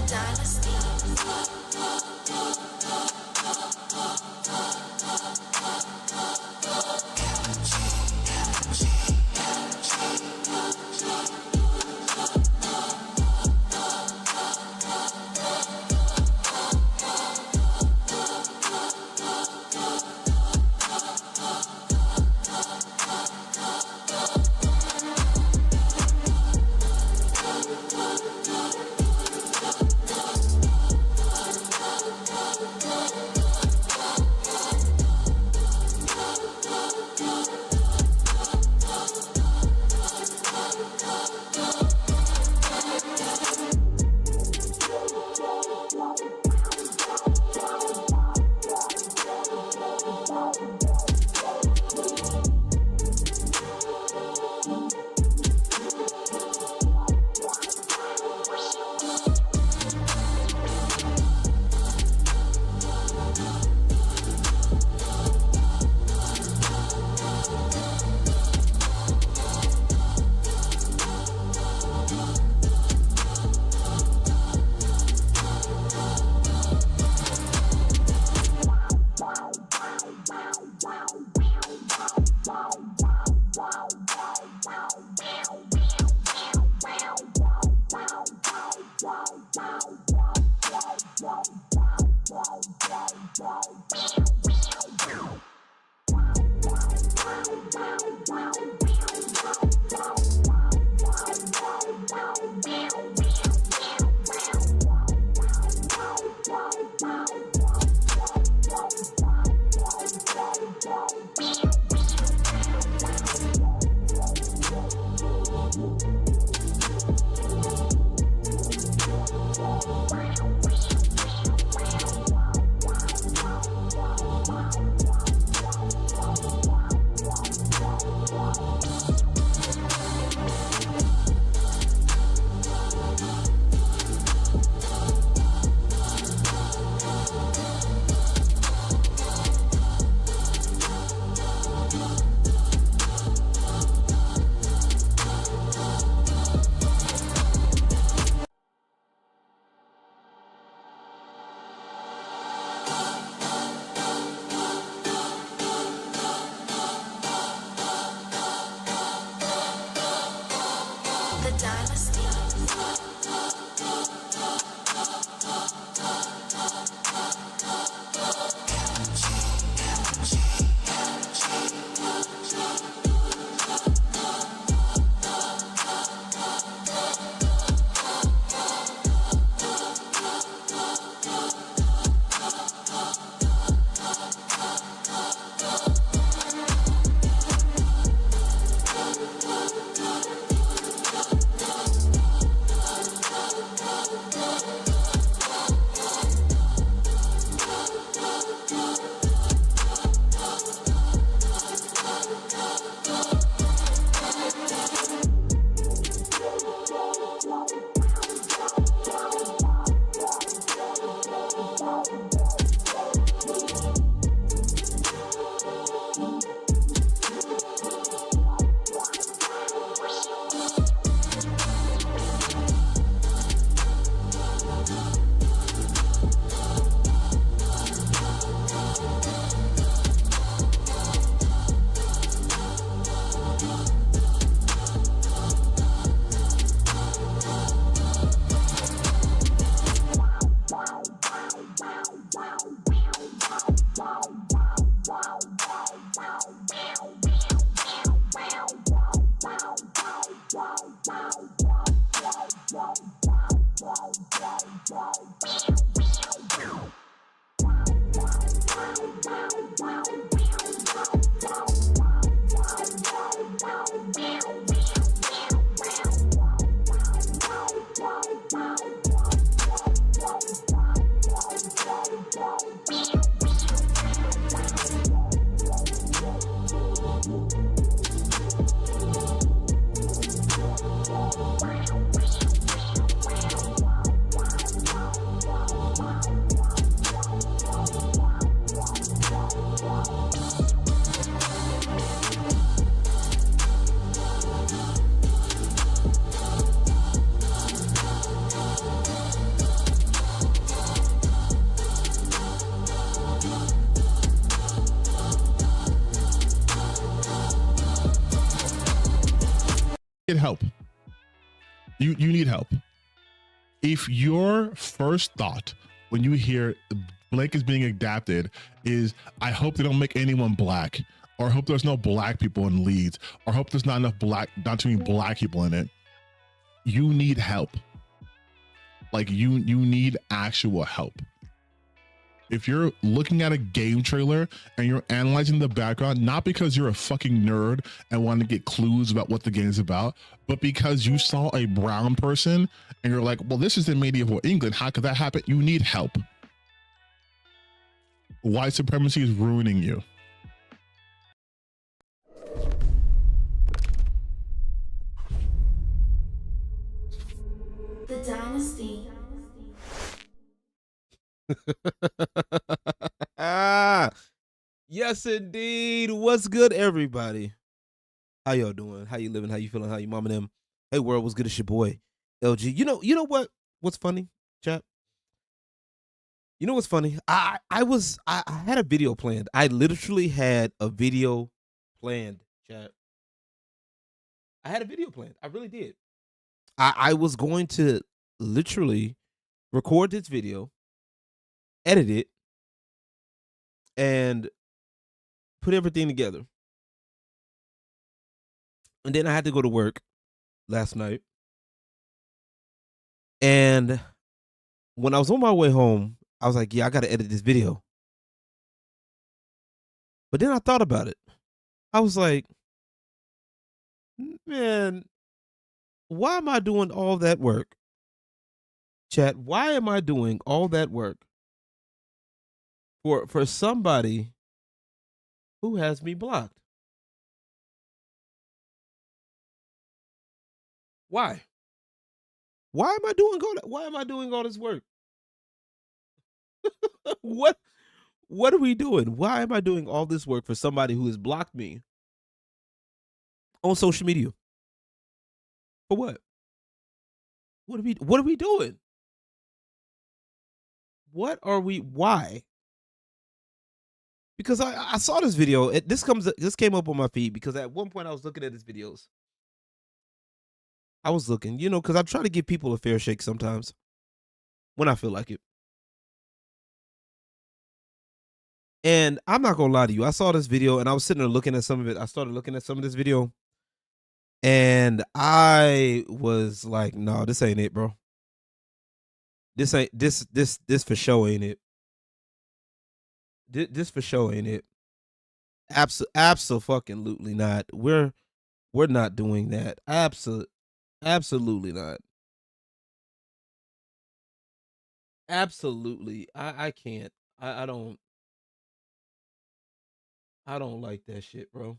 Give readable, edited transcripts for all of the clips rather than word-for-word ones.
Dynasty. Get help. You need help. If your first thought when you hear Blake is being adapted is, I hope they don't make anyone black, or I hope there's no black people in leads, or I hope there's not too many black people in it, you need help. Like you need actual help. If you're looking at a game trailer and you're analyzing the background, not because you're a fucking nerd and want to get clues about what the game is about, but because you saw a brown person and you're like, well, this is in medieval England, how could that happen? You need help. White supremacy is ruining you. The Dynasty. Yes, indeed. What's good, everybody? How y'all doing? How you living? How you feeling? How you mom and them? Hey, world, what's good? It's your boy, LG. You know what? What's funny, chat? You know what's funny? I had a video planned. I literally had a video planned, chat. I had a video planned. I really did. I was going to literally record this video, edit it, and put everything together. And then I had to go to work last night. And when I was on my way home, I was like, yeah, I got to edit this video. But then I thought about it. I was like, man, why am I doing all that work? Chat, why am I doing all that work for somebody who has me blocked? Why? Why am I doing all this work? What are we doing? Why am I doing all this work for somebody who has blocked me on social media? For what? What are we doing? What are we? Why? Because I saw this video. This came up on my feed because at one point I was looking at his videos. I was looking, because I try to give people a fair shake sometimes when I feel like it. And I'm not gonna lie to you. I saw this video and I was sitting there looking at some of it. I started looking at some of this video, and I was like, "No, this ain't it, bro. This for sure ain't it. This for sure ain't it. Absolutely not. We're not doing that. Absolutely not. Absolutely. I can't. I don't like that shit, bro.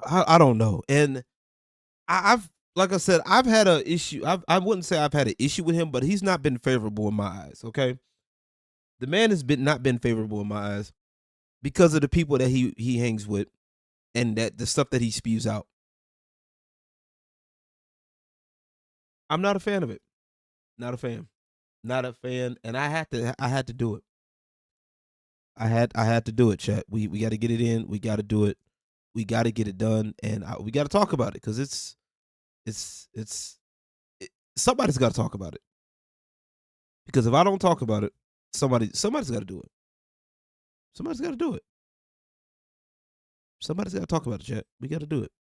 I don't know. And I've like I said, I've had a issue. I wouldn't say I've had an issue with him, but he's not been favorable in my eyes. Okay, the man has not been favorable in my eyes because of the people that he hangs with and that the stuff that he spews out. I'm not a fan of it. Not a fan. Not a fan. And I had to do it. I had to do it, chat. We got to get it in. We got to do it. We got to get it done, and we got to talk about it because it's somebody's got to talk about it. Because if I don't talk about it, somebody's got to do it. Somebody's got to do it. Somebody's got to talk about it, chat. We got to do it.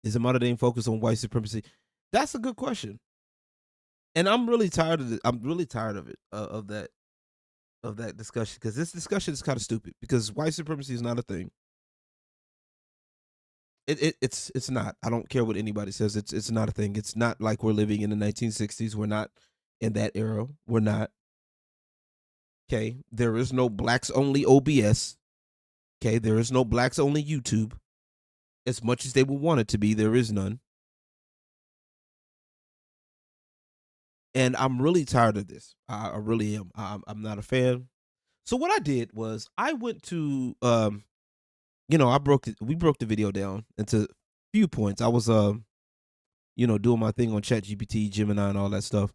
Is the modern day focus on white supremacy? That's a good question, and I'm really tired of it. I'm really tired of it, of that discussion, because this discussion is kind of stupid. Because white supremacy is not a thing. It's not. I don't care what anybody says. It's not a thing. It's not like we're living in the 1960s. We're not in that era. We're not. Okay, there is no blacks only OBS. Okay, there is no blacks only YouTube. As much as they would want it to be, there is none. And I'm really tired of this. I really am. I'm not a fan. So what I did was I went to we broke the video down into a few points. I was doing my thing on ChatGPT, Gemini, and all that stuff.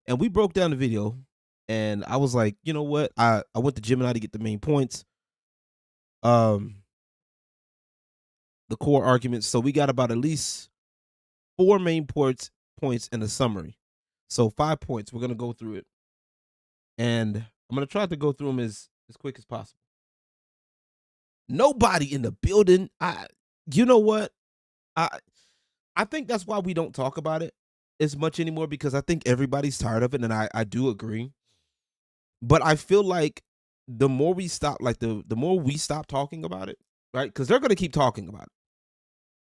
And we broke down the video, and I was like, you know what? I went to Gemini to get the main points. the core arguments. So we got about at least 4 main points in the summary. So 5 points. We're gonna go through it, and I'm gonna try to go through them as quick as possible. Nobody in the building. You know what? I I think that's why we don't talk about it as much anymore, because I think everybody's tired of it, and I do agree. But I feel like the more we stop, like the more we stop talking about it, right? Because they're gonna keep talking about it.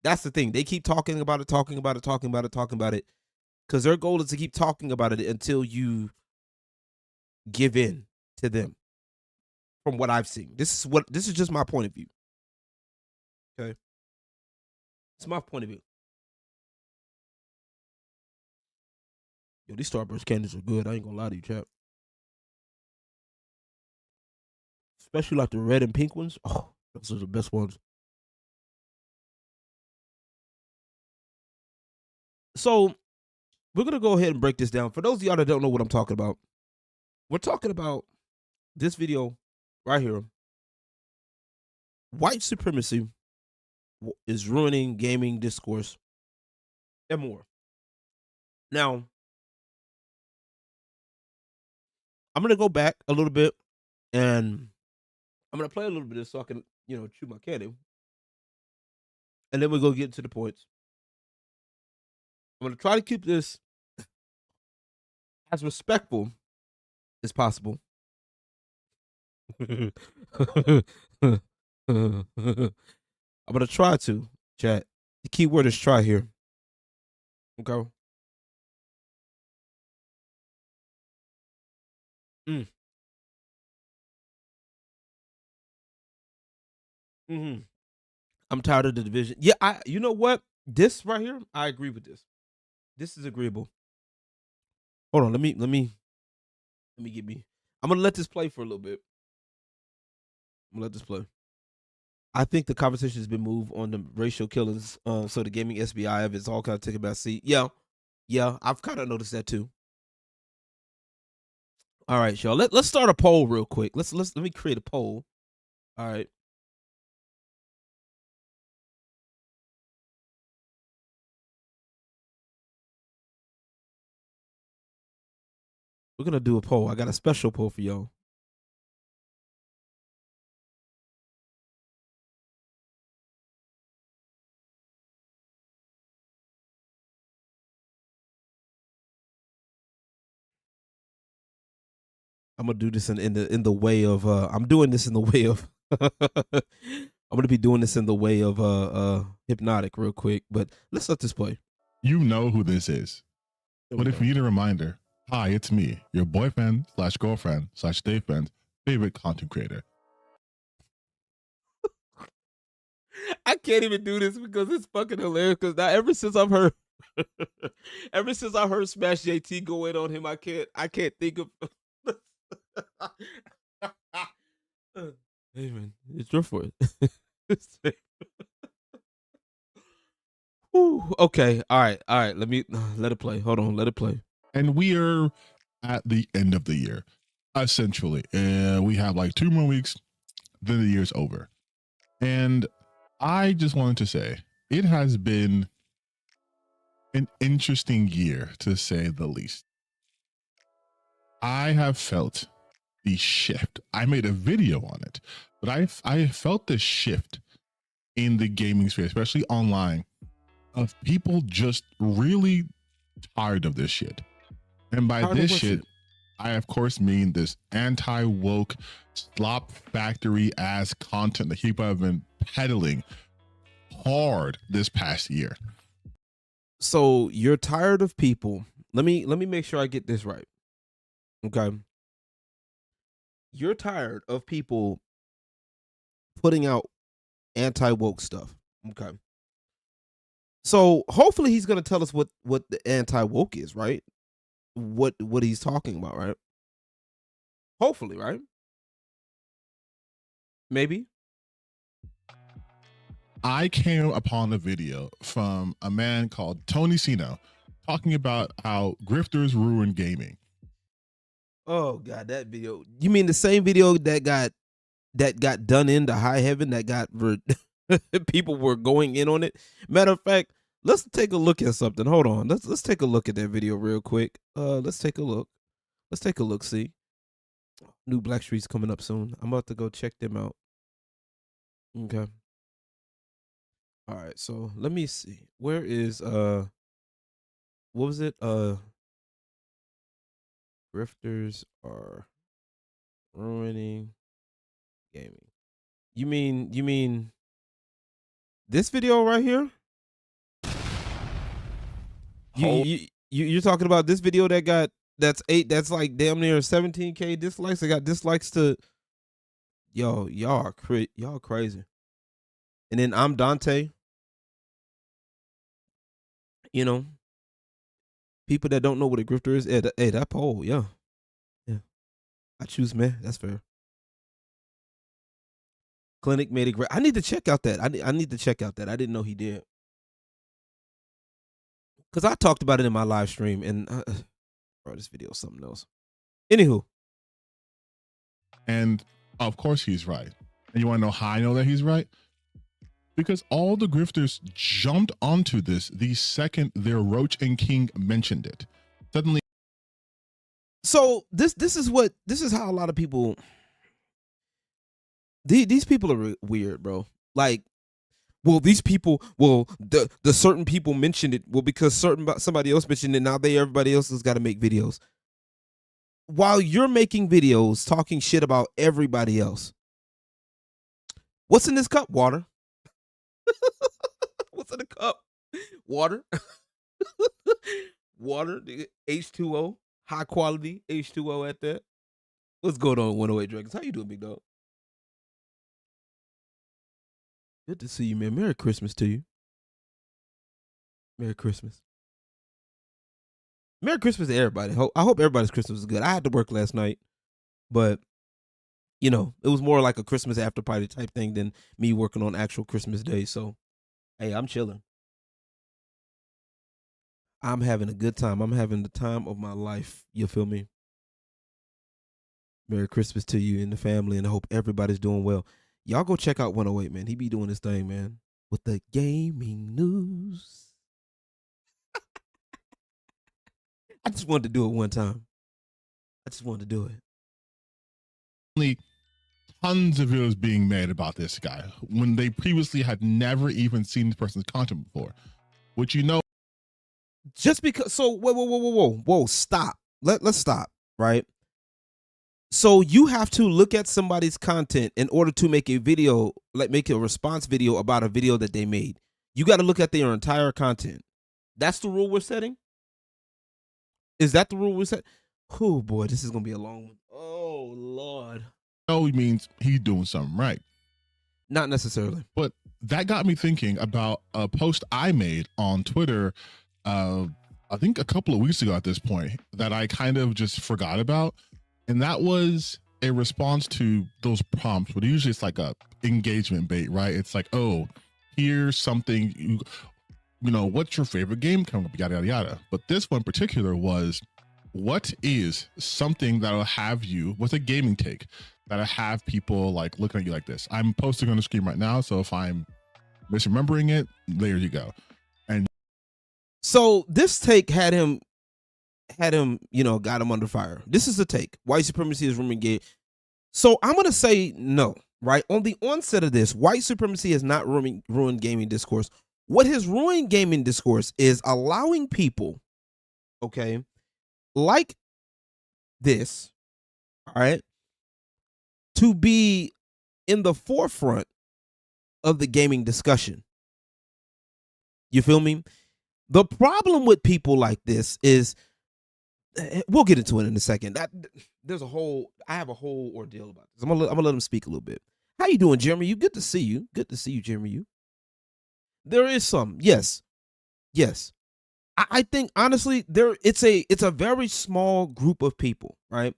That's the thing. They keep talking about it, talking about it, talking about it, talking about it. Because their goal is to keep talking about it until you give in to them. From what I've seen, this is just my point of view. Okay, it's my point of view. Yo, these Starburst candies are good. I ain't gonna lie to you, chap. Especially like the red and pink ones. Oh, those are the best ones. So we're gonna go ahead and break this down. For those of y'all that don't know what I'm talking about, we're talking about this video right here. White supremacy is ruining gaming discourse and more. Now, I'm gonna go back a little bit, and I'm gonna play a little bit of this so I can, chew my candy, and then we'll go get into the points. I'm gonna try to keep this as respectful as possible. I'm gonna try to, chat. The key word is try here. Okay. Mm-hmm. I'm tired of the division. Yeah, you know what? This right here, I agree with this. This is agreeable. Hold on, let me get me. I'm gonna let this play for a little bit. I'm gonna let this play. I think the conversation has been moved on the racial killings. So the gaming SBI of it's all kind of taking back seat. Yeah, I've kind of noticed that too. All right, y'all. Let's start a poll real quick. Let me create a poll. All right. We're gonna do a poll. I got a special poll for y'all. I'm gonna do this in the way of I'm doing this in the way of I'm gonna be doing this in the way of hypnotic real quick, but let's let this play. You know who this is. But if you need a reminder, hi, it's me, your boyfriend / girlfriend / day friend, favorite content creator. I can't even do this because it's fucking hilarious. Because now, ever since I've heard Smash JT go in on him, I can't think of. Hey man, it's your fault. Okay, all right. Let it play. Hold on, let it play. And we are at the end of the year, essentially. We have like 2 more weeks, then the year's over. And I just wanted to say it has been an interesting year, to say the least. I have felt the shift. I made a video on it, but I felt the shift in the gaming space, especially online, of people just really tired of this shit. And by this shit, I of course mean this anti-woke slop factory ass content that people have been peddling hard this past year. So you're tired of people. Let me make sure I get this right. Okay. You're tired of people putting out anti-woke stuff. Okay. So hopefully he's gonna tell us what the anti-woke is, right? What he's talking about, right? Hopefully, right? Maybe. I came upon a video from a man called Tony Sino talking about how grifters ruin gaming. Oh God, that video. You mean the same video that got that got done into high heaven, that got people were going in on it. Matter of fact, let's take a look at something. Hold on. Let's take a look at that video real quick. Let's take a look. Let's take a look. See, new Black Streets coming up soon. I'm about to go check them out. Okay. All right. So let me see. Where is what was it? Grifters are ruining gaming. You mean this video right here? You're talking about this video that's like damn near 17K dislikes. I got dislikes to y'all crazy. And then I'm Dante. You know, people that don't know what a grifter is, hey, that poll, yeah. I choose man. That's fair. Clinic made it great. I need to check out that. I need to check out that. I didn't know he did. Because I talked about it in my live stream, and bro, this video is something else. Anywho. And of course he's right. And you want to know how I know that he's right? Because all the grifters jumped onto this the second their Roach and King mentioned it. Suddenly. So this is how a lot of people. These people are weird, bro. Like, well, these people, the certain people mentioned it. Well, because somebody else mentioned it. Now everybody else has got to make videos. While you're making videos talking shit about everybody else. What's in this cup? Water. What's in the cup? Water. Water. H2O. High quality H2O at that. What's going on, 108 Dragons? How you doing, big dog? Good to see you, man. Merry Christmas to you. Merry Christmas. Merry Christmas to everybody. I hope everybody's Christmas is good. I had to work last night, but you know, it was more like a Christmas after party type thing than me working on actual Christmas Day. So, hey, I'm chilling. I'm having a good time. I'm having the time of my life. You feel me? Merry Christmas to you and the family, and I hope everybody's doing well. Y'all go check out 108, man. He be doing his thing, man, with the gaming news. I just wanted to do it one time. I just wanted to do it. Tons of videos being made about this guy when they previously had never even seen this person's content before. Which, you know. Just because, so whoa, stop. Let's stop, right? So you have to look at somebody's content in order to make a video, like make a response video about a video that they made. You got to look at their entire content. That's the rule we're setting? Is that the rule we're setting? Oh boy, this is going to be a long one. Oh Lord. No, it means he's doing something right. Not necessarily. But that got me thinking about a post I made on Twitter, I think a couple of weeks ago at this point, that I kind of just forgot about. And that was a response to those prompts, but usually it's like a engagement bait, right? It's like, oh, here's something, you know, what's your favorite game coming up, yada, yada, yada. But this one in particular was, what is something that'll have you, what's a gaming take that'll have people like looking at you like this? I'm posting on the screen right now, so if I'm misremembering it, there you go. And so this take had him, you know, got him under fire. This is the take. White supremacy is ruining gaming. So I'm going to say no, right? On the onset of this, white supremacy has not ruined gaming discourse. What has ruined gaming discourse is allowing people, okay, like this, all right, to be in the forefront of the gaming discussion. You feel me? The problem with people like this is, we'll get into it in a second. I have a whole ordeal about this. I'm gonna let him speak a little bit. How you doing, Jeremy? You good to see you. Good to see you, Jeremy. You. There is some, yes. I think honestly, it's a very small group of people, right?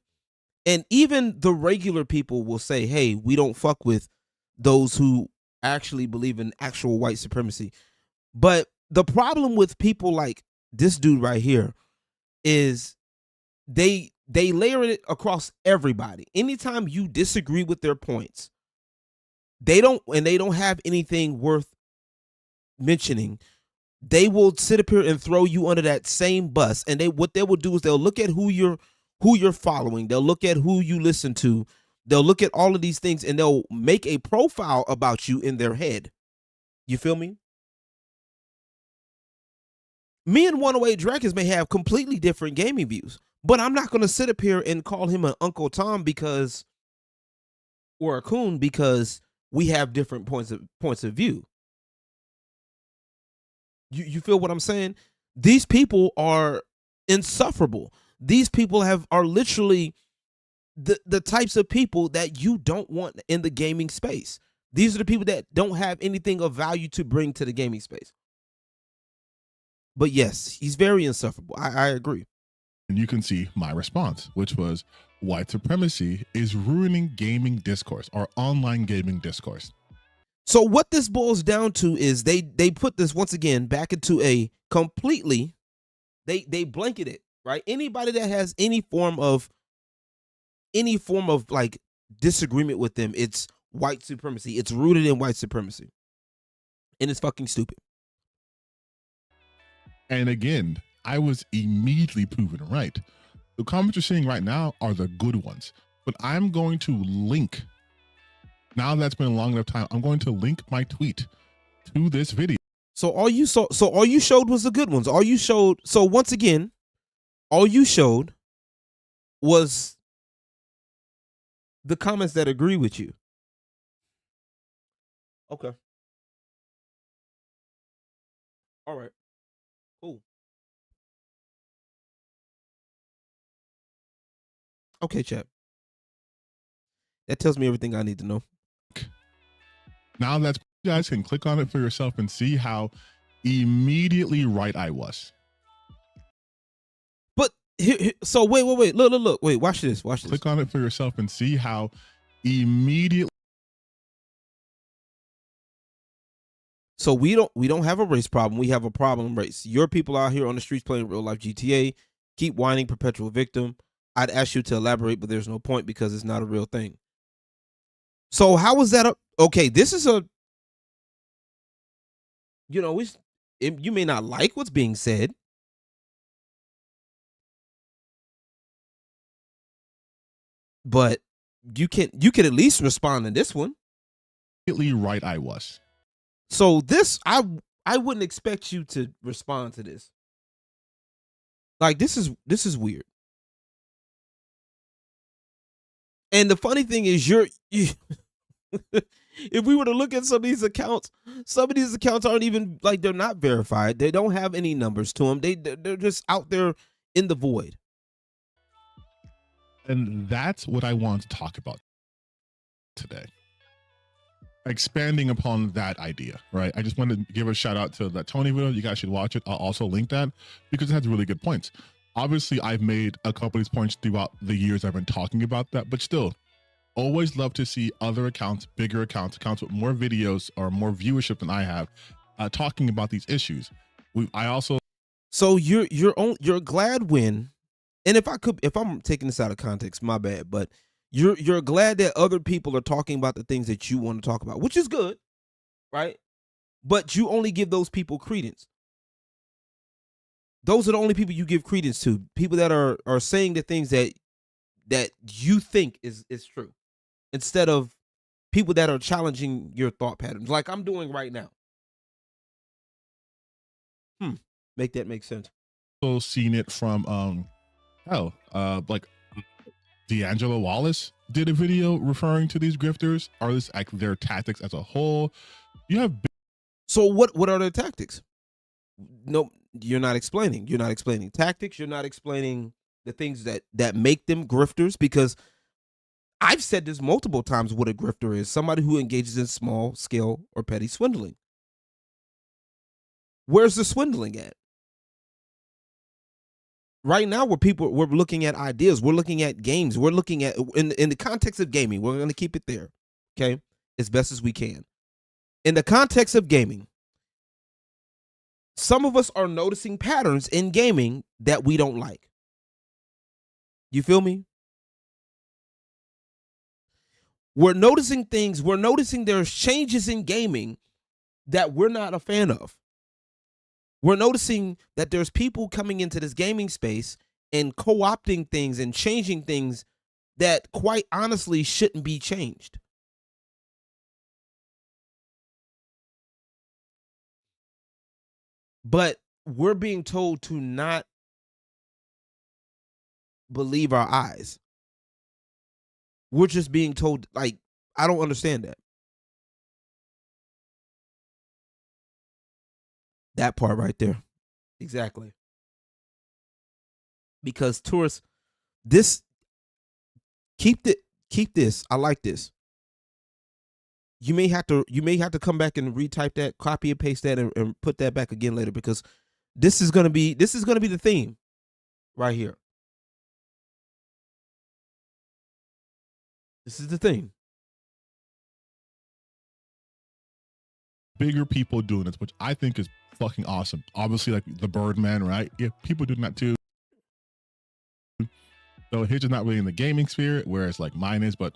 And even the regular people will say, hey, we don't fuck with those who actually believe in actual white supremacy. But the problem with people like this dude right here is they layer it across everybody. Anytime you disagree with their points, they don't have anything worth mentioning, they will sit up here and throw you under that same bus. And what they will do is they'll look at who you're following, they'll look at who you listen to, they'll look at all of these things, and they'll make a profile about you in their head. You feel me? Me and 108 Dragons may have completely different gaming views, but I'm not going to sit up here and call him an Uncle Tom or a coon because we have different points of view. You feel what I'm saying? These people are insufferable. These people are literally the types of people that you don't want in the gaming space. These are the people that don't have anything of value to bring to the gaming space. But yes, he's very insufferable. I agree. And you can see my response, which was white supremacy is ruining gaming discourse or online gaming discourse. So what this boils down to is they put this once again back into a completely, they blanket it, right? Anybody that has any form of like disagreement with them, it's white supremacy. It's rooted in white supremacy. And it's fucking stupid. And again, I was immediately proven right. The comments you're seeing right now are the good ones, but I'm going to link, now that's been a long enough time, I'm going to link my tweet to this video. So all you showed was the good ones. So once again, all you showed was the comments that agree with you. Okay. All right. Cool. Okay, chat. That tells me everything I need to know. Now that you guys can click on it for yourself and see how immediately right I was. But so wait, look, wait, watch this. Click on it for yourself and see how immediately. So we don't have a race problem. We have a problem race. Your people out here on the streets playing real life GTA keep whining perpetual victim. I'd ask you to elaborate, but there's no point because it's not a real thing. So how is that? Okay, this is a, you may not like what's being said, but you can at least respond to this one. Right, I was. So this, I wouldn't expect you to respond to this. Like this is weird. And the funny thing is, if we were to look at some of these accounts aren't even, like, they're not verified. They don't have any numbers to them. They're just out there in the void. And that's what I want to talk about today. Expanding upon that idea, right? I just wanted to give a shout out to that Tony video. You guys should watch it. I'll also link that because it has really good points. Obviously, I've made a couple of these points throughout the years I've been talking about that, but still, always love to see other accounts, bigger accounts with more videos or more viewership than I have, talking about these issues. So you're glad when, and if I'm taking this out of context, my bad, but you're glad that other people are talking about the things that you want to talk about, which is good, right? But you only give those people credence. Those are the only people you give credence to. People that are saying the things that you think is true, instead of people that are challenging your thought patterns, like I'm doing right now. Make that make sense. Also seen it from like D'Angelo Wallace did a video referring to these grifters, or this like their tactics as a whole. So what are their tactics? No, you're not explaining. You're not explaining tactics. You're not explaining the things that make them grifters, because I've said this multiple times. What a grifter is: somebody who engages in small scale or petty swindling. Where's the swindling at? Right now, we're looking at ideas. We're looking at games. We're looking at, in the context of gaming, we're going to keep it there, okay, as best as we can. In the context of gaming, some of us are noticing patterns in gaming that we don't like. You feel me? We're noticing things. We're noticing there's changes in gaming that we're not a fan of. We're noticing that there's people coming into this gaming space and co-opting things and changing things that quite honestly shouldn't be changed. But we're being told to not believe our eyes. We're just being told, like, I don't understand that. That part right there. Exactly. Because tourists, keep this. I like this. You may have to come back and retype that, copy and paste that, and put that back again later, because this is gonna be the theme right here. This is the thing. Bigger people doing this, which I think is fucking awesome. Obviously, like the Birdman, right? Yeah, people doing that too. So his is not really in the gaming sphere, whereas like mine is, but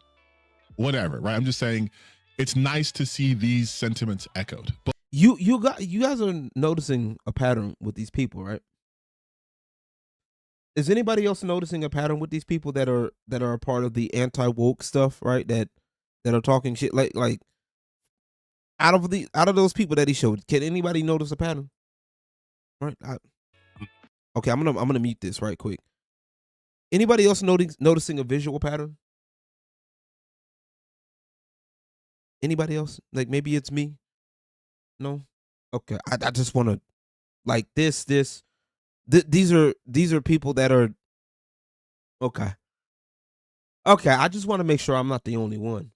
whatever, right? I'm just saying it's nice to see these sentiments echoed. But You guys are noticing a pattern with these people, right? Is anybody else noticing a pattern with these people that are a part of the anti-woke stuff, right? That are talking shit, like out of those people that he showed, can anybody notice a pattern? Right? Okay, I'm gonna mute this right quick. Anybody else noticing a visual pattern? Anybody else? Like maybe it's me. No. Okay, I just want to, like, these are people that are okay. Okay, I just want to make sure I'm not the only one.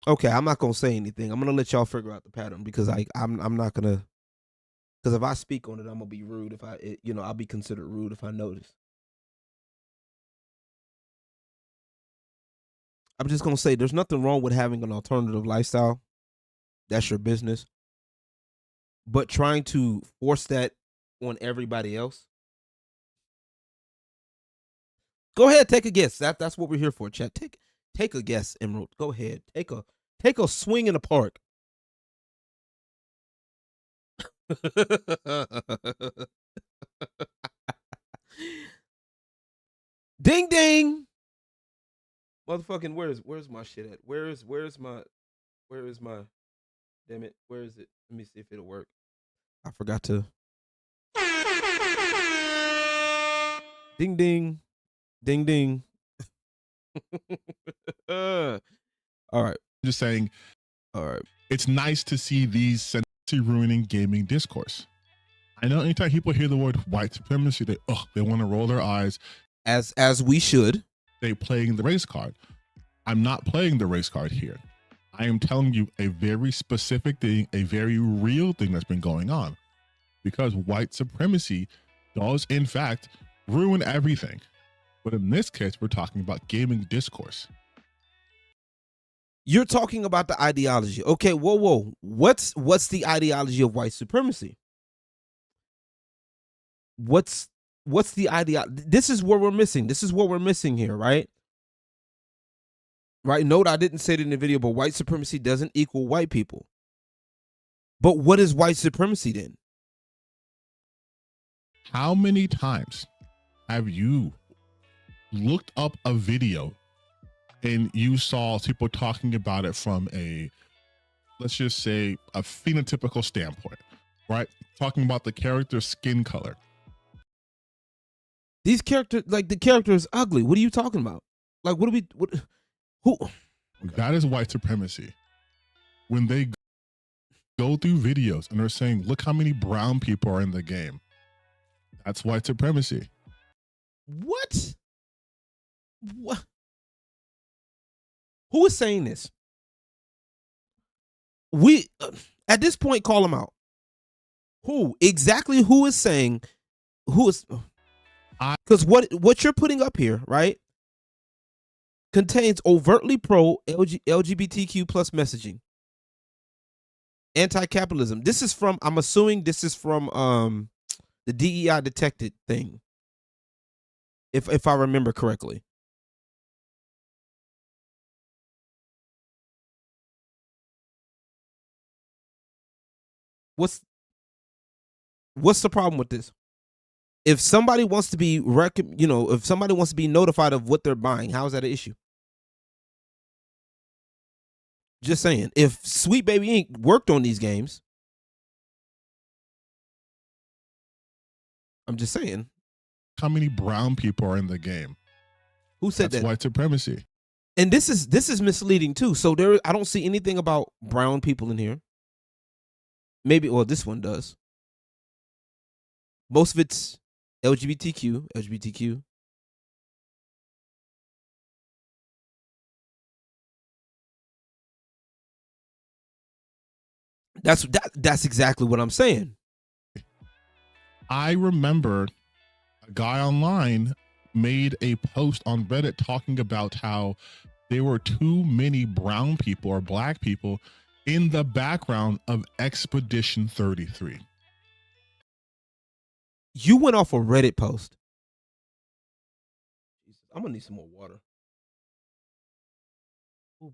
Okay, I'm not gonna say anything. I'm gonna let y'all figure out the pattern, because I'm not gonna, because if I speak on it, I'm gonna be rude. If I'll be considered rude if I notice. I'm just gonna say there's nothing wrong with having an alternative lifestyle. That's your business. But trying to force that on everybody else. Go ahead, take a guess. That's what we're here for, chat. Take a guess, Emerald. Go ahead. Take a swing in the park. Ding ding. Motherfucking where's my shit at? Where is my damn it, where is it? Let me see if it'll work. I forgot to. Ding ding. Ding ding. All right. just saying, All right. it's nice to see these sentiments ruining gaming discourse. I know anytime people hear the word white supremacy, they want to roll their eyes. As we should. They playing the race card. I'm not playing the race card here. I am telling you a very specific thing, a very real thing that's been going on. Because white supremacy does, in fact, ruin everything. But in this case, we're talking about gaming discourse. You're talking about the ideology. Okay, whoa. What's the ideology of white supremacy? What's the ideology? This is what we're missing. This is what we're missing here, right? Right? Note, I didn't say it in the video, but white supremacy doesn't equal white people. But what is white supremacy then? How many times have you looked up a video and you saw people talking about it from a, let's just say, a phenotypical standpoint, right? Talking about the character's skin color. These characters, like, the character is ugly. What are you talking about? Like, who? That is white supremacy. When they go through videos and they're saying, look how many brown people are in the game. That's white supremacy. What? Who is saying this? We, at this point, call them out. Who exactly? Who is saying? Who is? Because what you're putting up here, right, contains overtly pro LGBTQ plus messaging, anti-capitalism. This is from, I'm assuming this is from the DEI detected thing, if I remember correctly. What's the problem with this? If somebody wants to be if somebody wants to be notified of what they're buying, how is that an issue? Just saying. If Sweet Baby Inc. worked on these games, I'm just saying. How many brown people are in the game? Who said That's that? white supremacy. And this is misleading too. So I don't see anything about brown people in here. Maybe, well, this one does. Most of it's LGBTQ. That's exactly what I'm saying. I remember a guy online made a post on Reddit talking about how there were too many brown people or black people in the background of Expedition 33. You went off a Reddit post. I'm gonna need some more water. Oh boy.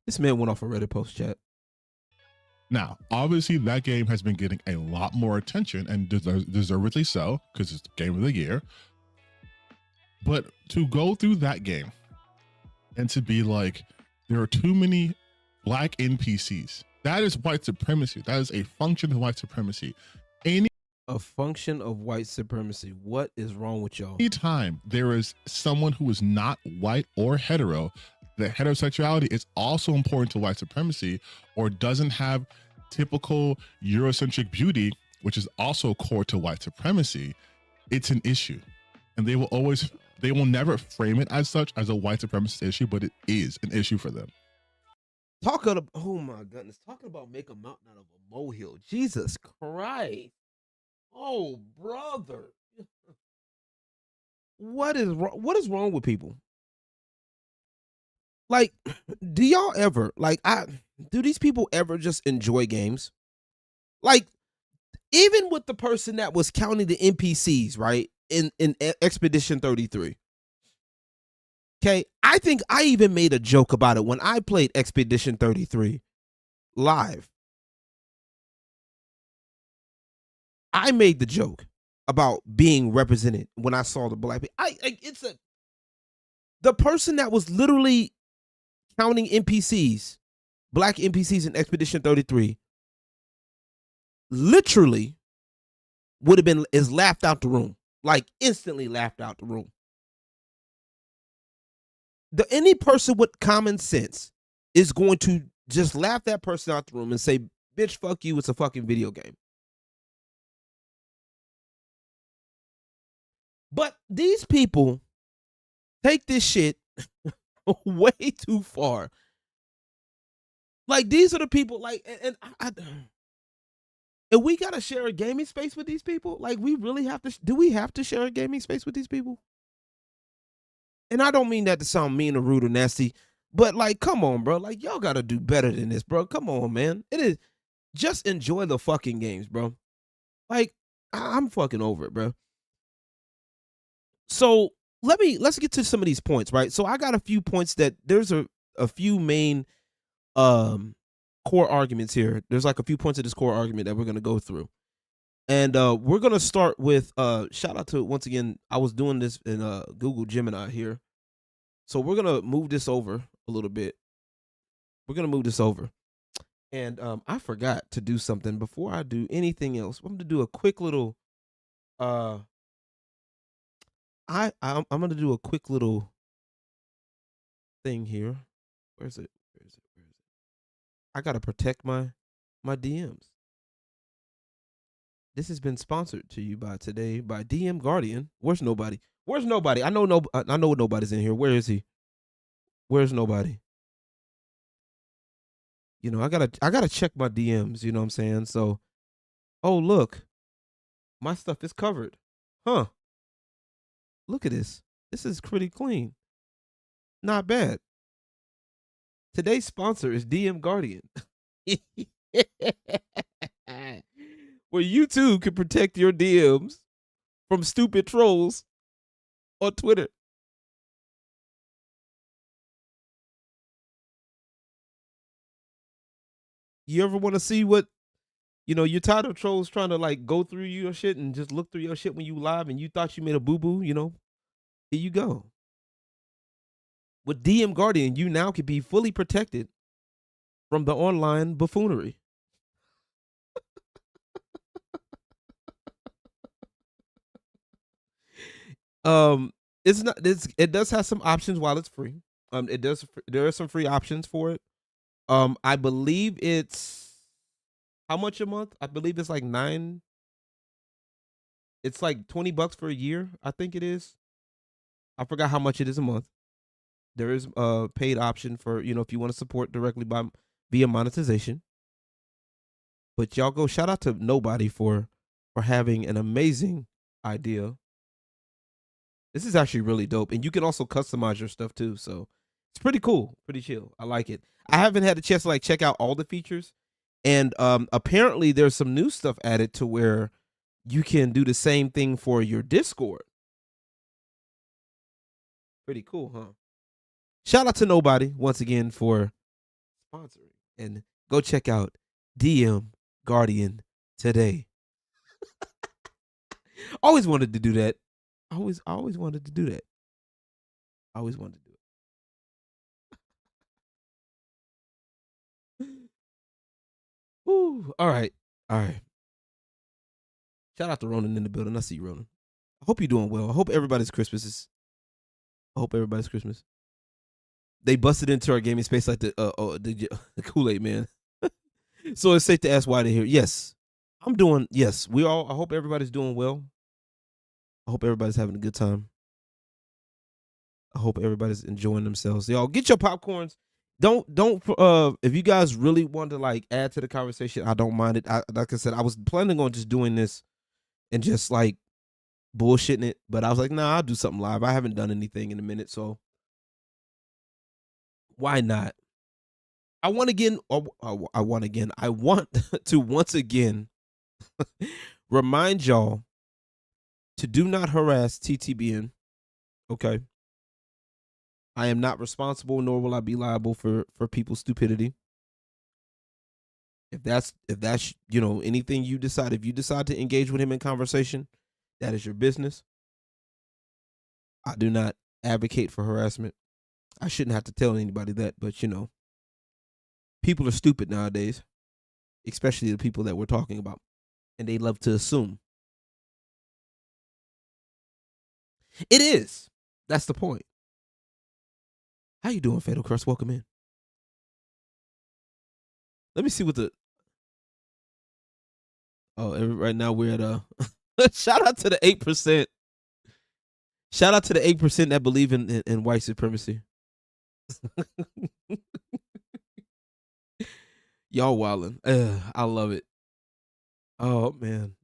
This man went off a Reddit post, chat. Now, obviously, that game has been getting a lot more attention, and deservedly so, because it's the game of the year. But to go through that game and to be like, there are too many black NPCs, that is white supremacy. That is a function of white supremacy. A function of white supremacy. What is wrong with y'all? Anytime there is someone who is not white or hetero, that heterosexuality is also important to white supremacy, or doesn't have typical Eurocentric beauty, which is also core to white supremacy, it's an issue. And they will never frame it as such, as a white supremacist issue, but it is an issue for them. Oh my goodness, talking about make a mountain out of a molehill. Jesus Christ. Oh, brother. What is wrong with people? Like, do y'all ever, do these people ever just enjoy games? Like, even with the person that was counting the NPCs, right, in Expedition 33. Okay, I think I even made a joke about it when I played Expedition 33 live. I made the joke about being represented when I saw the black people. The person that was literally counting NPCs, black NPCs in Expedition 33, literally is laughed out the room, like instantly laughed out the room. Any person with common sense is going to just laugh that person out the room and say, "Bitch, fuck you, it's a fucking video game." But these people take this shit way too far. Like, these are the people, like, and we gotta share a gaming space with these people. Like, we really have to. Do we have to share a gaming space with these people? And I don't mean that to sound mean or rude or nasty, but like, come on, bro. Like, y'all gotta do better than this, bro. Come on, man. It is just enjoy the fucking games, bro. Like, I'm fucking over it, bro. So let's get to some of these points, right? So I got a few points that there's a few main core arguments here. There's like a few points of this core argument that we're gonna go through. And we're gonna start with shout out to, once again, I was doing this in Google Gemini here. So we're gonna move this over a little bit. We're gonna move this over. And I forgot to do something before I do anything else. I'm gonna do a quick little I'm gonna do a quick little thing here. Where is it? I gotta protect my DMs. This has been sponsored to you by DM Guardian. Where's nobody? I know nobody's in here. Where is he? Where's nobody? You know, I gotta check my DMs. You know what I'm saying? So, oh look, my stuff is covered. Huh? Look at this. This is pretty clean. Not bad. Today's sponsor is DM Guardian. Where you too can protect your DMs from stupid trolls on Twitter. You ever want to see what, you're tired of trolls trying to like go through your shit and just look through your shit when you live and you thought you made a boo-boo, here you go. With DM Guardian, you now can be fully protected from the online buffoonery. It's not. It does have some options while it's free. There are some free options for it. I believe it's how much a month? I believe it's like 9. It's like $20 for a year. I think it is. I forgot how much it is a month. There is a paid option for if you want to support directly via monetization. But y'all go shout out to Nobody for having an amazing idea. This is actually really dope, and you can also customize your stuff too. So it's pretty cool, pretty chill. I like it. I haven't had a chance to like check out all the features, and apparently there's some new stuff added to where you can do the same thing for your Discord. Pretty cool, huh? Shout out to Nobody once again for sponsoring, and go check out DM Guardian today. Always wanted to do that. I always wanted to do that. I always wanted to do it. Ooh, all right. Shout out to Ronan in the building. I see you, Ronan. I hope you're doing well. I hope everybody's Christmas. They busted into our gaming space like the Kool-Aid man. So it's safe to ask why they're here. Yes, I'm doing. Yes, I hope everybody's doing well. I hope everybody's having a good time. I hope everybody's enjoying themselves. Y'all get your popcorns. Don't if you guys really want to like add to the conversation, I don't mind it. Like I said, I was planning on just doing this and just like bullshitting it, but I was like, nah, I'll do something live. I haven't done anything in a minute, so why not? I want to once again remind y'all to do not harass TTBN. Okay. I am not responsible, nor will I be liable for people's stupidity. If that's anything you decide, if you decide to engage with him in conversation, that is your business. I do not advocate for harassment. I shouldn't have to tell anybody that, but people are stupid nowadays, especially the people that we're talking about, and they love to assume. It is. That's the point. How you doing, Fatal Crust? Welcome in. Let me see what the. Right now we're at shout out to the 8%. Shout out to the 8% that believe in white supremacy. Y'all wildin'. I love it. Oh man.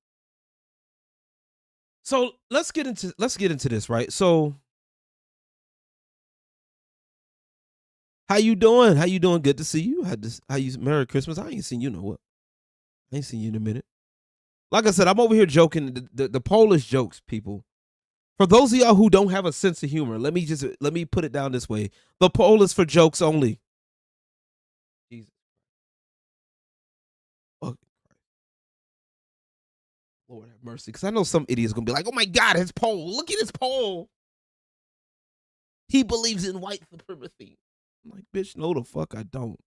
So let's get into this, right? So how you doing? How you doing? Good to see you. How you Merry Christmas. I ain't seen you what. I ain't seen you in a minute. Like I said, I'm over here joking. The poll is jokes, people. For those of y'all who don't have a sense of humor, let me put it down this way. The poll is for jokes only. Jesus. Oh, Lord have mercy. Because I know some idiot's going to be like, oh my God, his poll. Look at his poll. He believes in white supremacy. I'm like, bitch, no the fuck I don't.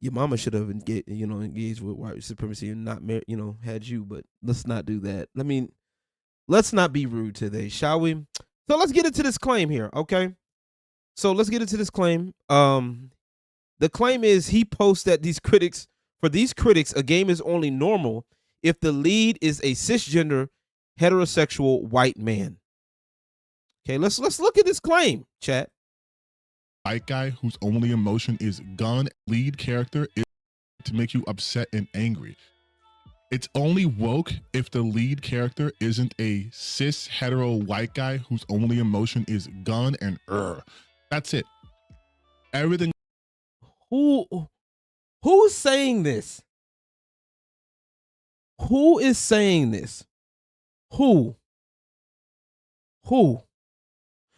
Your mama should have engaged with white supremacy and not had you, but let's not do that. I mean, let's not be rude today, shall we? So let's get into this claim here, okay? So let's get into this claim. The claim is he posts that for these critics, a game is only normal if the lead is a cisgender, heterosexual white man. Okay, let's look at this claim, chat. White guy whose only emotion is gun. Lead character is to make you upset and angry. It's only woke if the lead character isn't a cis hetero white guy whose only emotion is gun and That's it. Everything. Who's saying this? Who is saying this? Who?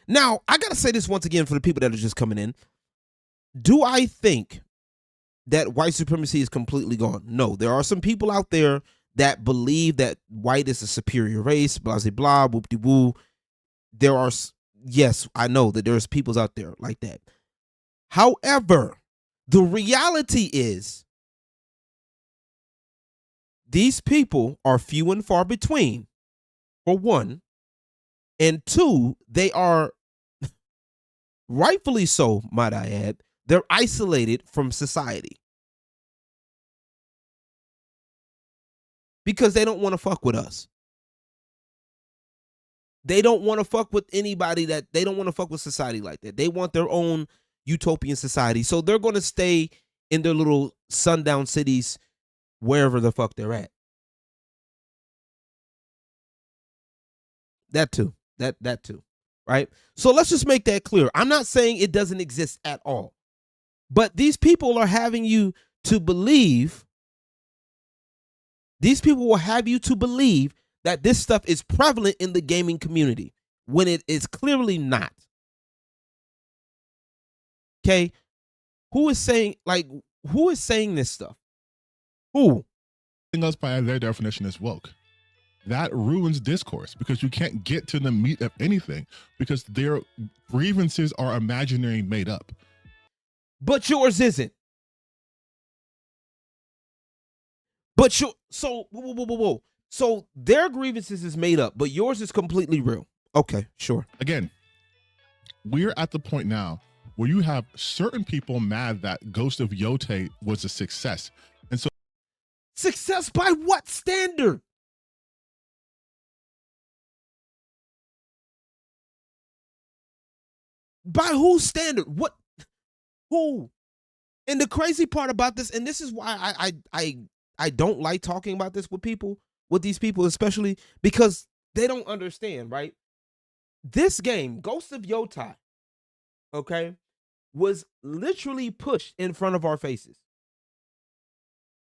Now, I gotta say this once again for the people that are just coming in. Do I think that white supremacy is completely gone? No, there are some people out there that believe that white is a superior race, blah, blah, blah, whoop de woo. There are, yes, I know that there's peoples out there like that. However, the reality is these people are few and far between, for one. And two, they are rightfully so, might I add, they're isolated from society because they don't want to fuck with us. They don't want to fuck with anybody they don't want to fuck with society like that. They want their own utopian society. So they're going to stay in their little sundown cities, wherever the fuck they're at. That too. That too. Right? So let's just make that clear. I'm not saying it doesn't exist at all. But these people are having you to believe, these people will have you to believe that this stuff is prevalent in the gaming community when it is clearly not. Okay? Who is saying this stuff? Who? Us by their definition is woke. That ruins discourse because you can't get to the meat of anything because their grievances are imaginary, made up. But yours isn't. But whoa. So their grievances is made up, but yours is completely real. Okay, sure. Again, we're at the point now where you have certain people mad that Ghost of Yote was a success. And so success by what standard? By whose standard? What? Who? And the crazy part about this, and this is why I don't like talking about this with people, with these people especially, because they don't understand, right? This game, Ghost of Yotai, okay, was literally pushed in front of our faces.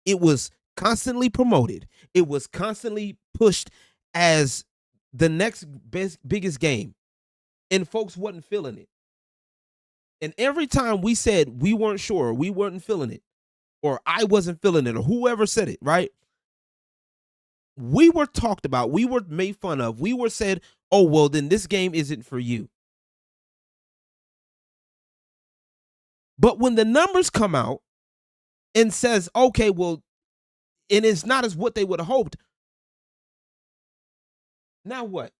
It was constantly promoted. It was constantly pushed as the next biggest game, and folks wasn't feeling it. And every time we said we weren't sure, we weren't feeling it, or I wasn't feeling it, or whoever said it, right? We were talked about, we were made fun of, we were said, oh, well, then this game isn't for you. But when the numbers come out and says, okay, well, and it's not as what they would have hoped, now what?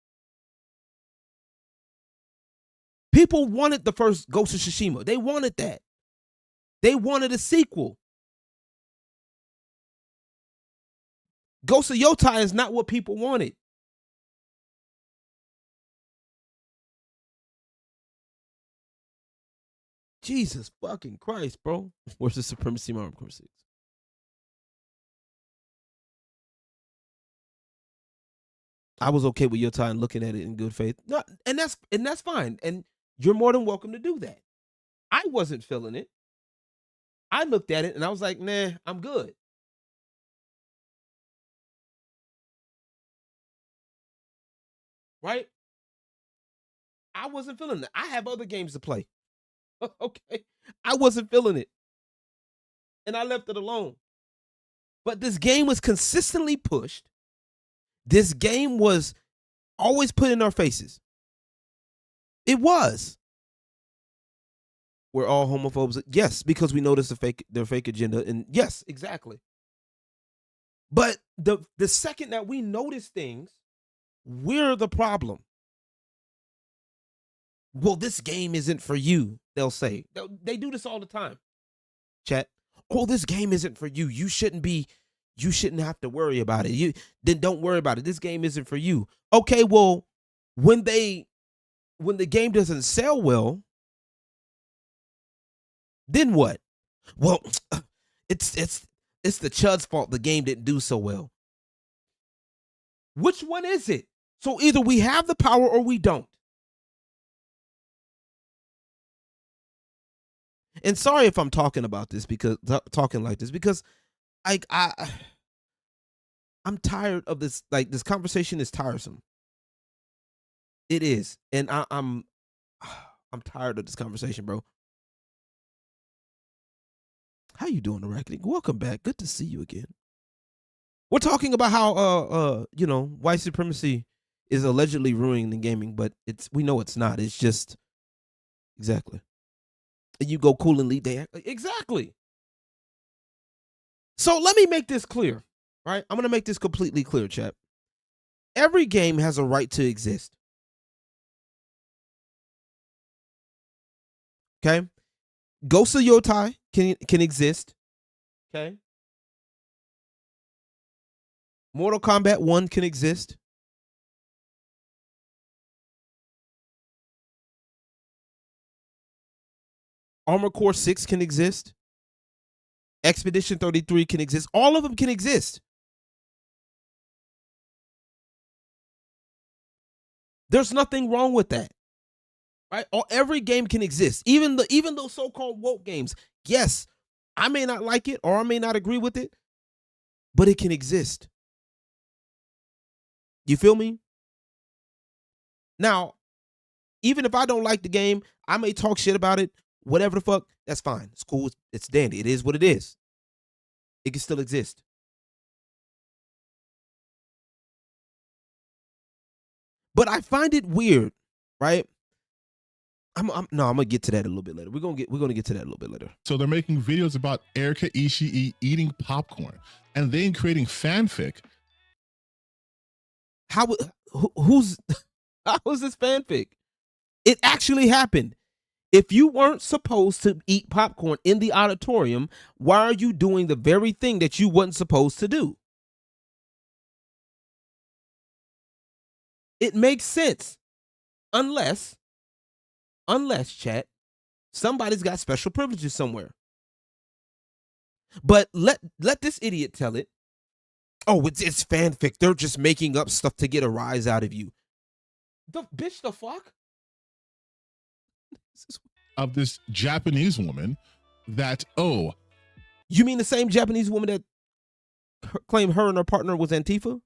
People wanted the first Ghost of Tsushima. They wanted that. They wanted a sequel. Ghost of Yotai is not what people wanted. Jesus fucking Christ, bro. Where's the Supremacy Mark 6? I was okay with Yotai and looking at it in good faith. No, and that's fine. And you're more than welcome to do that. I wasn't feeling it. I looked at it and I was like, nah, I'm good. Right? I wasn't feeling it. I have other games to play. Okay. I wasn't feeling it. And I left it alone. But this game was consistently pushed. This game was always put in our faces. It was. We're all homophobes. Yes, because we noticed their fake agenda. And yes, exactly. But the second that we notice things, we're the problem. Well, this game isn't for you, they'll say. They do this all the time. Chat. Oh, this game isn't for you. You shouldn't have to worry about it. Then don't worry about it. This game isn't for you. Okay, well, when the game doesn't sell well, then what? Well, it's the chud's fault the game didn't do so well. Which one is it? So either we have the power or we don't. And sorry if I'm talking about this because talking like this because I'm tired of this. Like, this conversation is tiresome. It is, and I'm tired of this conversation, bro. How you doing, the Reckoning? Welcome back. Good to see you again. We're talking about how white supremacy is allegedly ruining the gaming, but we know it's not. It's just exactly. And you go cool and lead day. Exactly. So let me make this clear. Right? I'm gonna make this completely clear, chat. Every game has a right to exist. Okay? Ghost of Yotai can exist. Okay? Mortal Kombat 1 can exist. Armored Core 6 can exist. Expedition 33 can exist. All of them can exist. There's nothing wrong with that. Right? Every game can exist. Even those so-called woke games. Yes, I may not like it or I may not agree with it, but it can exist. You feel me? Now, even if I don't like the game, I may talk shit about it, whatever the fuck, that's fine. It's cool. It's dandy. It is what it is. It can still exist. But I find it weird, right? I'm gonna get to that a little bit later. We're gonna get to that a little bit later. So they're making videos about Erika Ishii eating popcorn and then creating fanfic. How is this fanfic? It actually happened. If you weren't supposed to eat popcorn in the auditorium, why are you doing the very thing that you weren't supposed to do? It makes sense. Unless, chat, somebody's got special privileges somewhere. But let this idiot tell it. Oh, it's fanfic. They're just making up stuff to get a rise out of you. The fuck? Of this Japanese woman that, oh. You mean the same Japanese woman that claimed her and her partner was Antifa?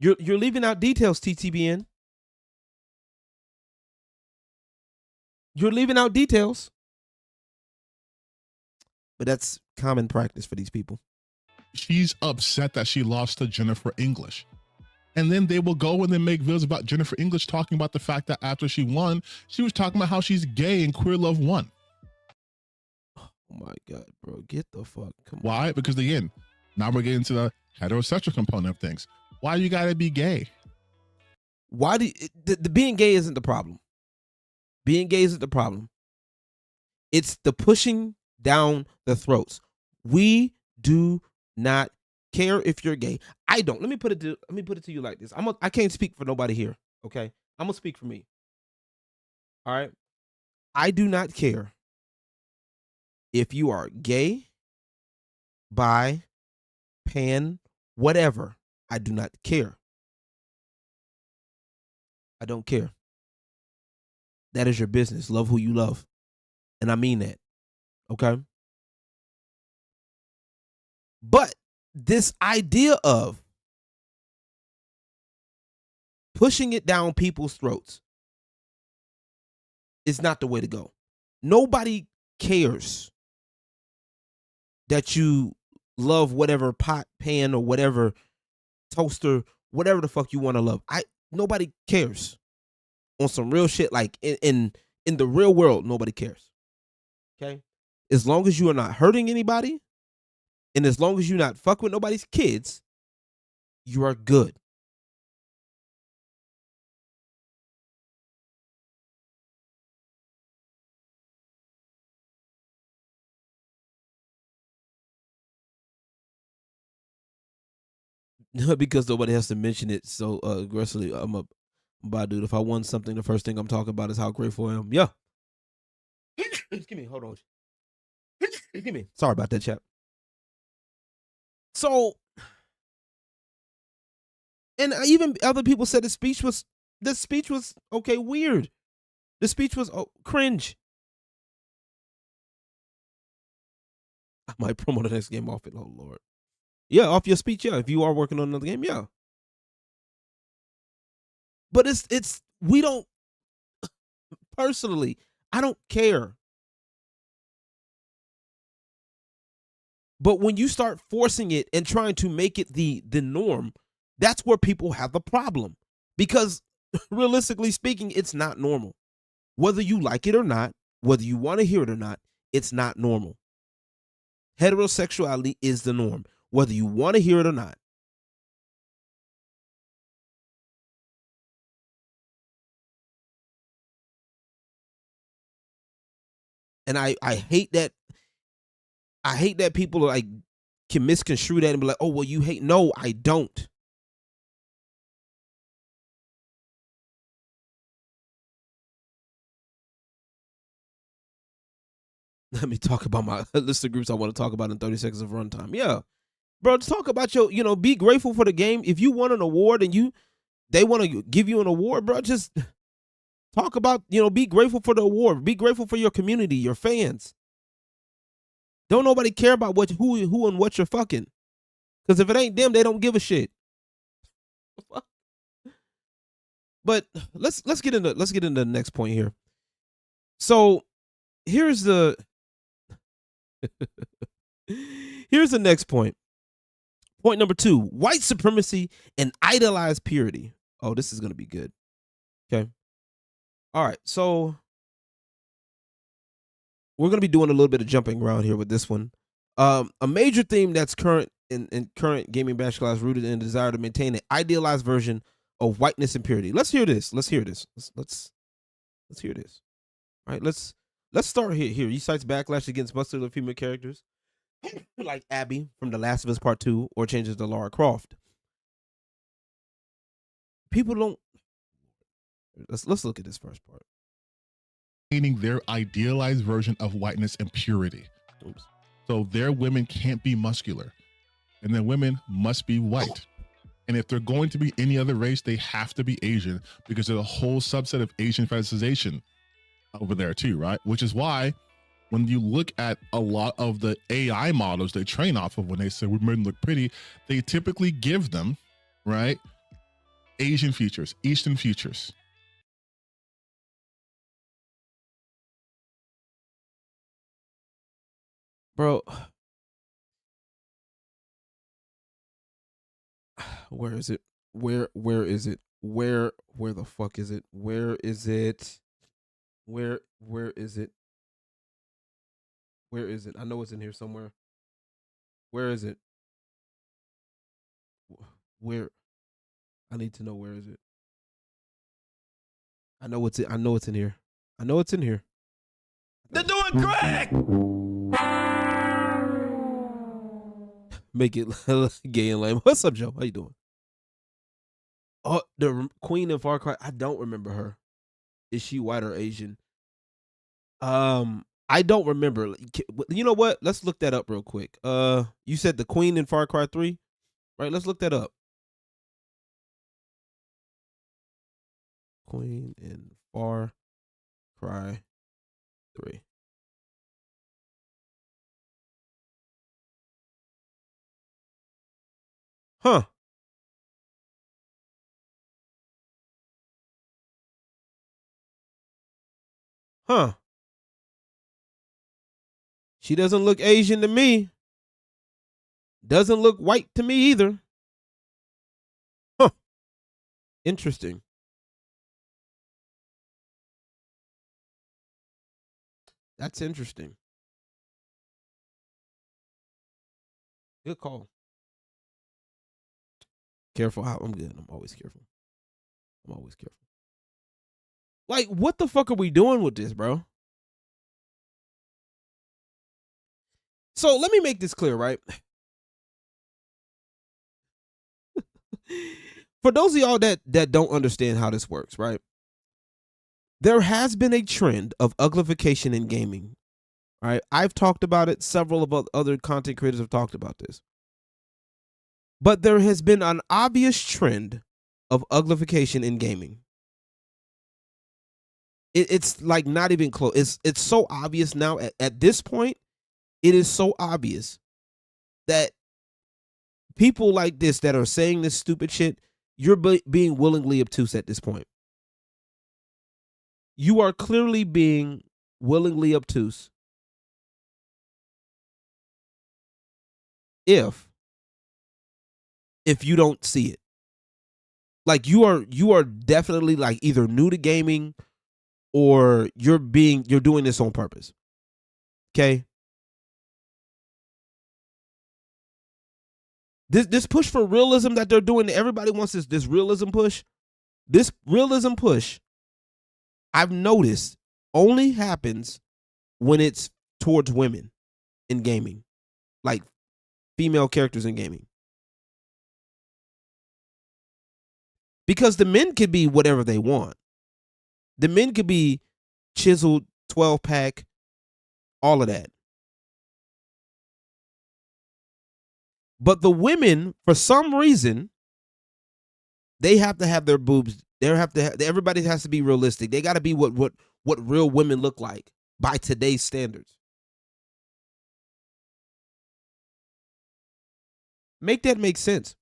You're leaving out details, TTBN. You're leaving out details. But that's common practice for these people. She's upset that she lost to Jennifer English. And then they will go and then make videos about Jennifer English talking about the fact that after she won, she was talking about how she's gay and queer love won. Oh my God, bro. Get the fuck. Come on. Why? Because again, now we're getting to the heterosexual component of things. Why you gotta be gay? Why do the being gay isn't the problem? Being gay isn't the problem. It's the pushing down the throats. We do not care if you're gay. I don't. Let me put it to you like this. I can't speak for nobody here. Okay, I'm gonna speak for me. All right. I do not care if you are gay, bi, pan, whatever. I do not care. I don't care. That is your business. Love who you love. And I mean that. Okay? But this idea of pushing it down people's throats is not the way to go. Nobody cares that you love whatever pot, pan, or whatever toaster, whatever the fuck you want to love. Nobody cares. On some real shit, like in the real world, nobody cares. Okay? As long as you are not hurting anybody, and as long as you not fuck with nobody's kids, you are good. Because nobody has to mention it so aggressively. I'm about, dude. If I won something, the first thing I'm talking about is how grateful I am. Yeah. Excuse me. Hold on. Excuse me. Sorry about that, chat. So, and even other people said the speech was okay, weird. The speech was cringe. I might promote the next game off it. Oh Lord. Yeah, off your speech, yeah. If you are working on another game, yeah. But we don't, personally, I don't care. But when you start forcing it and trying to make it the norm, that's where people have the problem. Because realistically speaking, it's not normal. Whether you like it or not, whether you want to hear it or not, it's not normal. Heterosexuality is the norm, whether you want to hear it or not. And I hate that. I hate that people like can misconstrue that and be like, "Oh, well, you hate." No, I don't. Let me talk about my list of groups I want to talk about in 30 seconds of runtime. Yeah, bro, just talk about your, be grateful for the game. If you won an award and they want to give you an award, bro, just talk about, be grateful for the award. Be grateful for your community, your fans. Don't nobody care about who and what you're fucking. Because if it ain't them, they don't give a shit. But let's get into the next point here. So here's the next point. Point number 2: white supremacy and idolized purity. Oh, this is gonna be good. Okay. All right. So we're gonna be doing a little bit of jumping around here with this one. A major theme that's current in current gaming bash class rooted in a desire to maintain an idealized version of whiteness and purity. Let's hear this. Let's hear this. Let's hear this. All right. Let's start here. He cites backlash against muscular female characters like Abby from The Last of Us Part 2 or changes to Lara Croft. People don't. Let's look at this first part. Maintaining their idealized version of whiteness and purity. Oops. So their women can't be muscular, and their women must be white. And if they're going to be any other race, they have to be Asian, because there's a whole subset of Asian fetishization over there too, right? Which is why when you look at a lot of the AI models they train off of, when they say women look pretty, they typically give them, right, Asian features, Eastern features. Bro, where is it? Where is it? Where the fuck is it? Where is it? Where is it? Where is it? I know it's in here somewhere. Where is it? Where? I need to know, where is it? I know it's in here. I know it's in here. They're doing crack. Make it gay and lame. What's up, Joe? How you doing? Oh, the Queen in Far Cry. I don't remember her. Is she white or Asian? I don't remember. You know what? Let's look that up real quick. You said the Queen in Far Cry 3, right? Let's look that up. Queen in Far Cry 3. Huh. Huh. She doesn't look Asian to me. Doesn't look white to me either. Huh. Interesting. That's interesting. Good call. Careful. I'm good. I'm always careful. I'm always careful. Like, what the fuck are we doing with this, bro? So let me make this clear, right? For those of y'all that don't understand how this works, right? There has been a trend of uglification in gaming, right? I've talked about it. Several of other content creators have talked about this. But there has been an obvious trend of uglification in gaming. It's like not even close. It's so obvious now at this point. It is so obvious that people like this that are saying this stupid shit, you're being willingly obtuse at this point. You are clearly being willingly obtuse. if you don't see it. Like you are definitely like either new to gaming or you're doing this on purpose. Okay? This push for realism that they're doing, everybody wants this realism push. This realism push, I've noticed, only happens when it's towards women in gaming. Like female characters in gaming. Because the men could be whatever they want. The men could be chiseled, 12-pack, all of that. But the women, for some reason, they have to have their boobs. Everybody has to be realistic. They got to be what real women look like by today's standards. Make that make sense.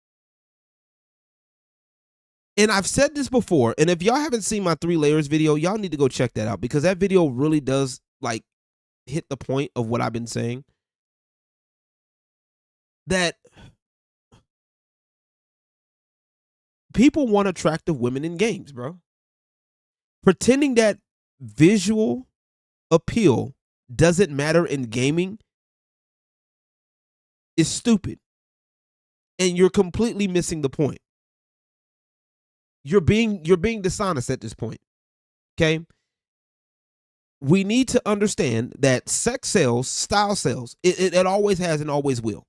And I've said this before, and if y'all haven't seen my 3 layers video, y'all need to go check that out because that video really does like hit the point of what I've been saying. That people want attractive women in games, bro. Pretending that visual appeal doesn't matter in gaming is stupid. And you're completely missing the point. You're being dishonest at this point. Okay? We need to understand that sex sells, style sells. It always has and always will.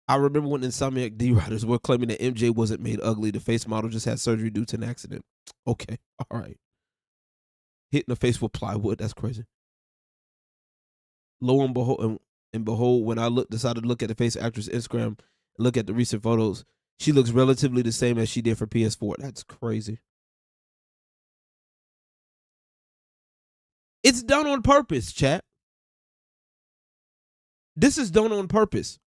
I remember when Insomniac D-Riders were claiming that MJ wasn't made ugly. The face model just had surgery due to an accident. Okay, all right. Hitting the face with plywood, that's crazy. Lo and behold, when I decided to look at the face of actress Instagram and look at the recent photos, she looks relatively the same as she did for PS4. That's crazy. It's done on purpose, chat. This is done on purpose.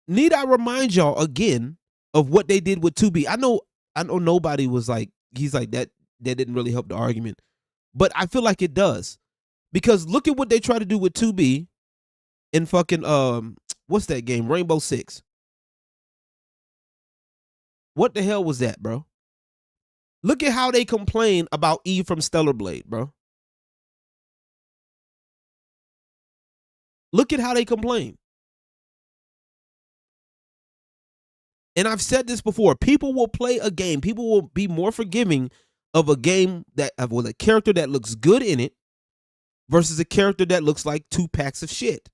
Need I remind y'all again of what they did with 2B? I know nobody was like, he's like that didn't really help the argument. But I feel like it does. Because look at what they try to do with 2B in fucking what's that game? Rainbow Six. What the hell was that, bro? Look at how they complain about Eve from Stellar Blade, bro. Look at how they complain. And I've said this before. People will play a game. People will be more forgiving of a game with a character that looks good in it versus a character that looks like 2 packs of shit.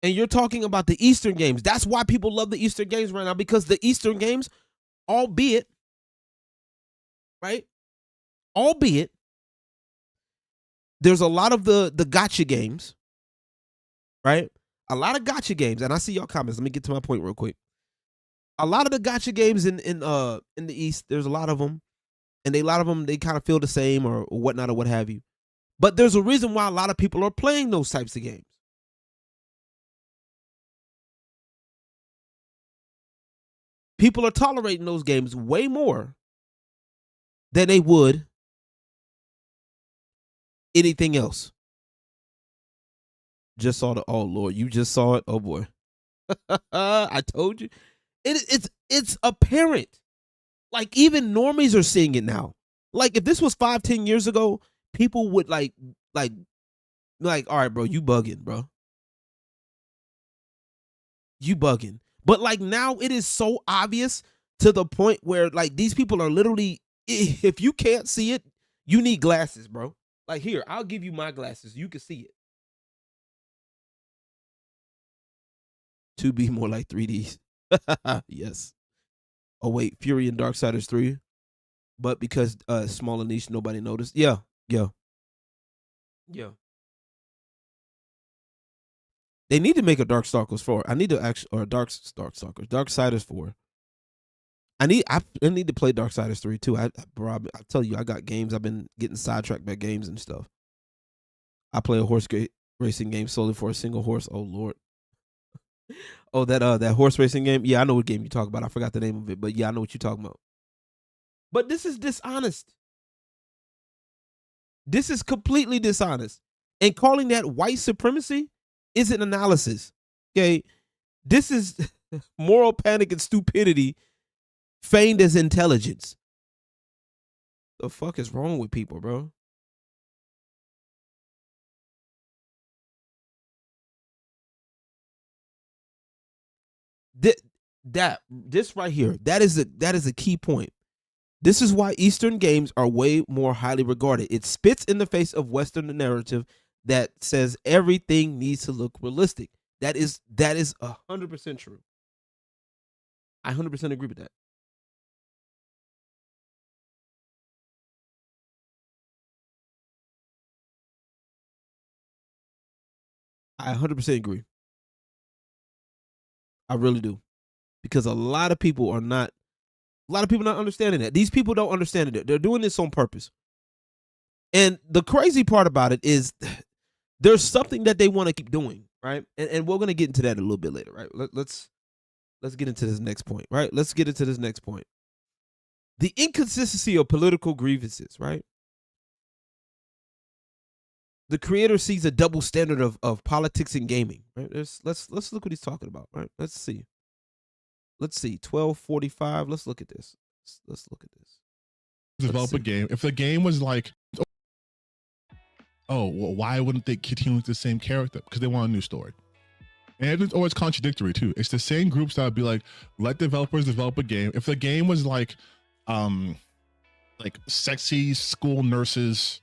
And you're talking about the Eastern games. That's why people love the Eastern games right now, because the Eastern games, albeit, there's a lot of the gotcha games, right? A lot of gotcha games, and I see y'all comments. Let me get to my point real quick. A lot of the gotcha games in the East, there's a lot of them, and a lot of them they kind of feel the same or whatnot or what have you. But there's a reason why a lot of people are playing those types of games. People are tolerating those games way more than they would anything else. Just saw the, oh Lord, you just saw it? Oh boy. I told you. It's apparent. Like even normies are seeing it now. Like if this was 5-10 years ago, people would like, all right, bro, you bugging, bro. You bugging. But like now it is so obvious to the point where like these people are literally, if you can't see it, you need glasses, bro. Like here, I'll give you my glasses. You can see it. To be more like 3Ds. Yes. Oh wait, Fury and Darksiders 3. But because smaller niche, nobody noticed. Yeah. They need to make a Darkstalkers 4. I need to actually, or Darksiders 4. I need to play Darksiders 3 too. I tell you, I got games. I've been getting sidetracked by games and stuff. I play a horse racing game solely for a single horse. Oh Lord. Oh, that horse racing game? Yeah, I know what game you talk about. I forgot the name of it, but yeah, I know what you're talking about. But this is dishonest. This is completely dishonest. And calling that white supremacy isn't analysis. Okay. This is moral panic and stupidity feigned as intelligence. The fuck is wrong with people, bro? This right here, that is a key point. This is why Eastern games are way more highly regarded. It spits in the face of Western narrative that says everything needs to look realistic. That is 100% true. I 100% agree with that. I 100% agree. I really do. Because a lot of people not understanding that. These people don't understand it. They're doing this on purpose. And the crazy part about it is there's something that they want to keep doing, right? And we're going to get into that a little bit later, right? Let's get into this next point, right? Let's get into this next point. The inconsistency of political grievances, right? The creator sees a double standard of politics and gaming, right? Let's look what he's talking about, right? Let's see. 1245. Let's look at this. Let's look at this. Develop a game. If the game was like, oh, well, why wouldn't they continue with the same character? Because they want a new story. And it's always contradictory too. It's the same groups that would be like, let developers develop a game. If the game was like sexy school nurses,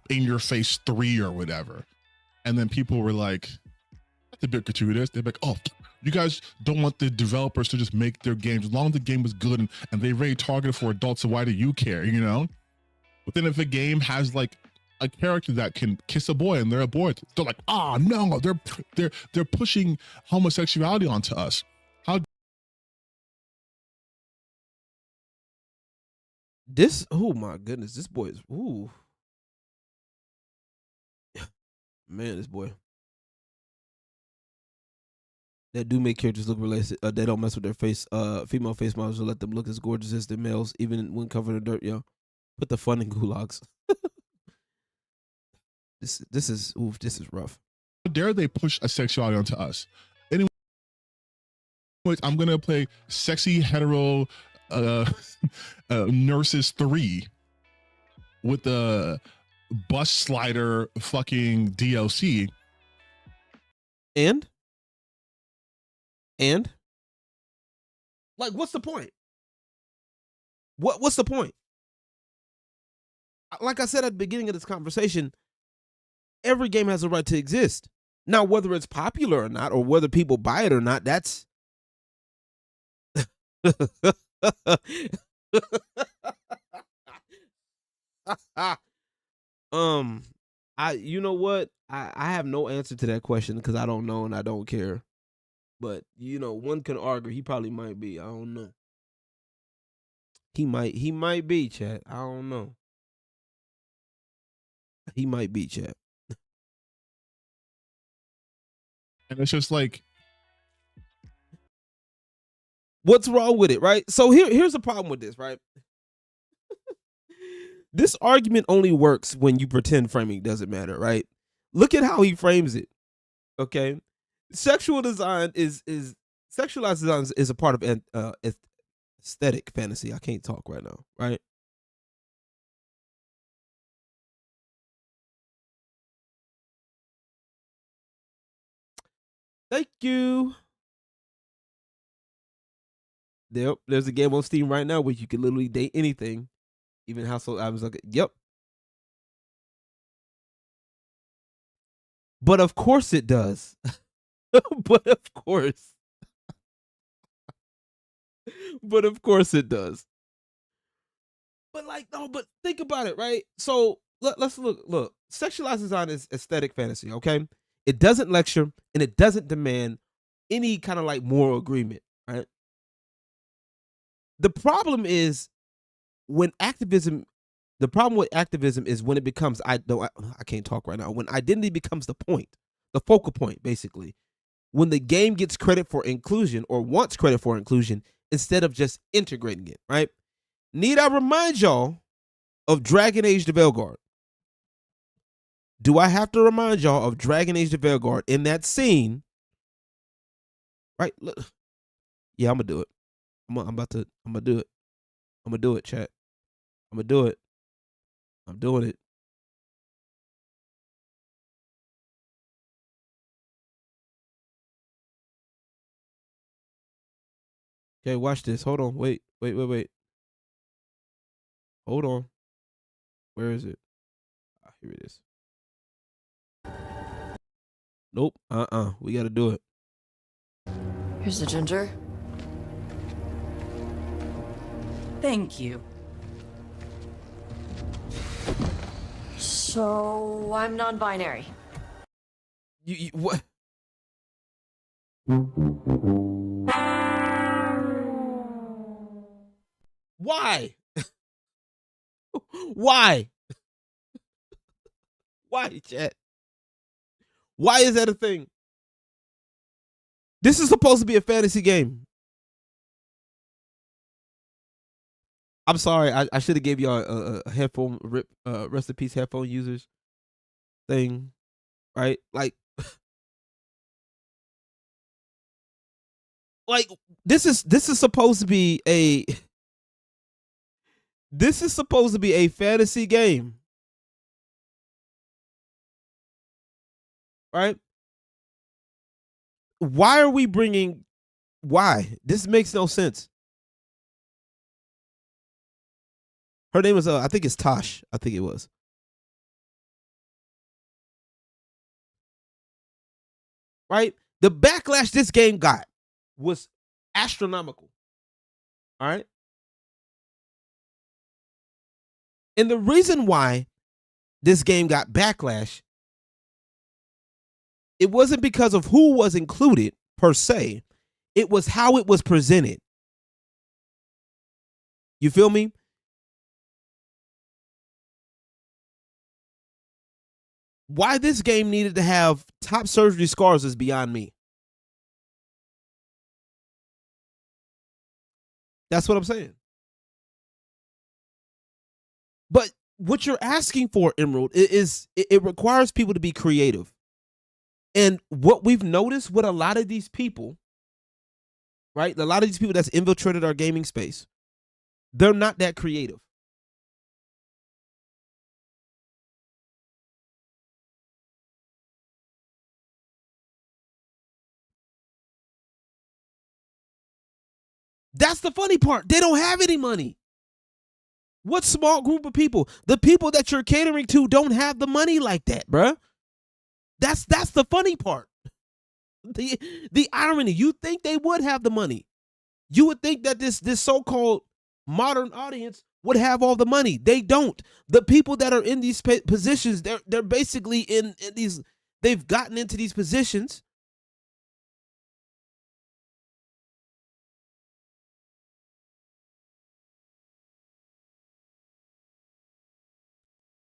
in your face 3 or whatever, and then people were like, that's a bit gratuitous. They're like, oh, you guys don't want the developers to just make their games as long as the game was good and they really targeted for adults. So why do you care? You know. But then if a game has like a character that can kiss a boy and they're a boy, they're like, ah, no, they're pushing homosexuality onto us. How this? Oh my goodness, this boy is ooh, man, this boy. That do make characters look realistic. They don't mess with their face. Female face models will let them look as gorgeous as their males, even when covered in dirt. Yo, put the fun in gulags. This is rough. How dare they push a sexuality onto us? Anyways, I'm gonna play sexy hetero nurses 3 with the bus slider fucking DLC. And like, what's the point? What's the point? Like I said at the beginning of this conversation, every game has a right to exist. Now, whether it's popular or not, or whether people buy it or not, that's you know what? I have no answer to that question because I don't know and I don't care. But you know, one can argue he probably might be. I don't know. He might be, chat. I don't know. He might be, chat. And it's just like, what's wrong with it, right? So here's the problem with this, right? This argument only works when you pretend framing doesn't matter, right? Look at how he frames it. Okay, sexualized design is a part of aesthetic fantasy. I can't talk right now, right? Thank you. There's a game on Steam right now where you can literally date anything, even household items. Like, yep. But of course it does. But of course. But of course it does. But like, no, but think about it, right? So let's look. Sexualized design is aesthetic fantasy, okay? It doesn't lecture and it doesn't demand any kind of like moral agreement, right? The problem is when activism. The problem with activism is when it becomes I can't talk right now. When identity becomes the point, the focal point, basically. when the game gets credit for inclusion or wants credit for inclusion instead of just integrating it, right? Need I remind y'all of Dragon Age the Veilguard? Do I have to remind y'all of Dragon Age the Veilguard in that scene? Right? Look. Yeah, I'm gonna do it. I'm gonna do it. I'm gonna do it, chat. I'm gonna do it. I'm doing it. Okay, watch this. Hold on. Wait. Hold on. Where is it? Here it is. Nope. We gotta do it. Here's the ginger. Thank you. So, I'm non-binary. You what? Why? Why? Why, chat? Why is that a thing? This is supposed to be a fantasy game. I'm sorry. I should have gave y'all a headphone rest in peace headphone users thing, right? Like this is supposed to be a fantasy game, right? Why are we bringing? Why? This makes no sense. Her name was I think it's Tosh. I think it was. Right? The backlash this game got was astronomical. All right? And the reason why this game got backlash, it wasn't because of who was included per se. It was how it was presented. You feel me? Why this game needed to have top surgery scars is beyond me. That's what I'm saying. But what you're asking for, Emerald, is it requires people to be creative. And what we've noticed with a lot of these people, right? A lot of these people that's infiltrated our gaming space, they're not that creative. That's the funny part. They don't have any money. What small group of people? The people that you're catering to don't have the money like that, bruh. That's the funny part. The irony. You think they would have the money. You would think that this so-called modern audience would have all the money. They don't. The people that are in these positions, they're basically in these, they've gotten into these positions.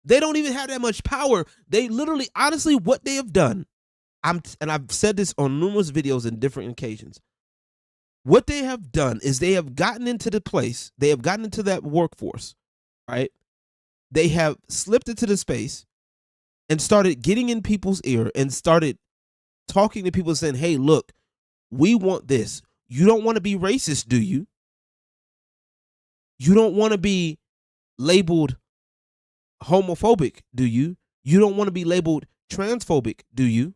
They don't even have that much power. They literally, honestly, what they have done, and I've said this on numerous videos in different occasions. What they have done is they have gotten into the place, they have gotten into that workforce, right? They have slipped into the space and started getting in people's ear and started talking to people saying, hey, look, we want this. You don't want to be racist, do you? You don't want to be labeled homophobic, do you? You don't want to be labeled transphobic, do you?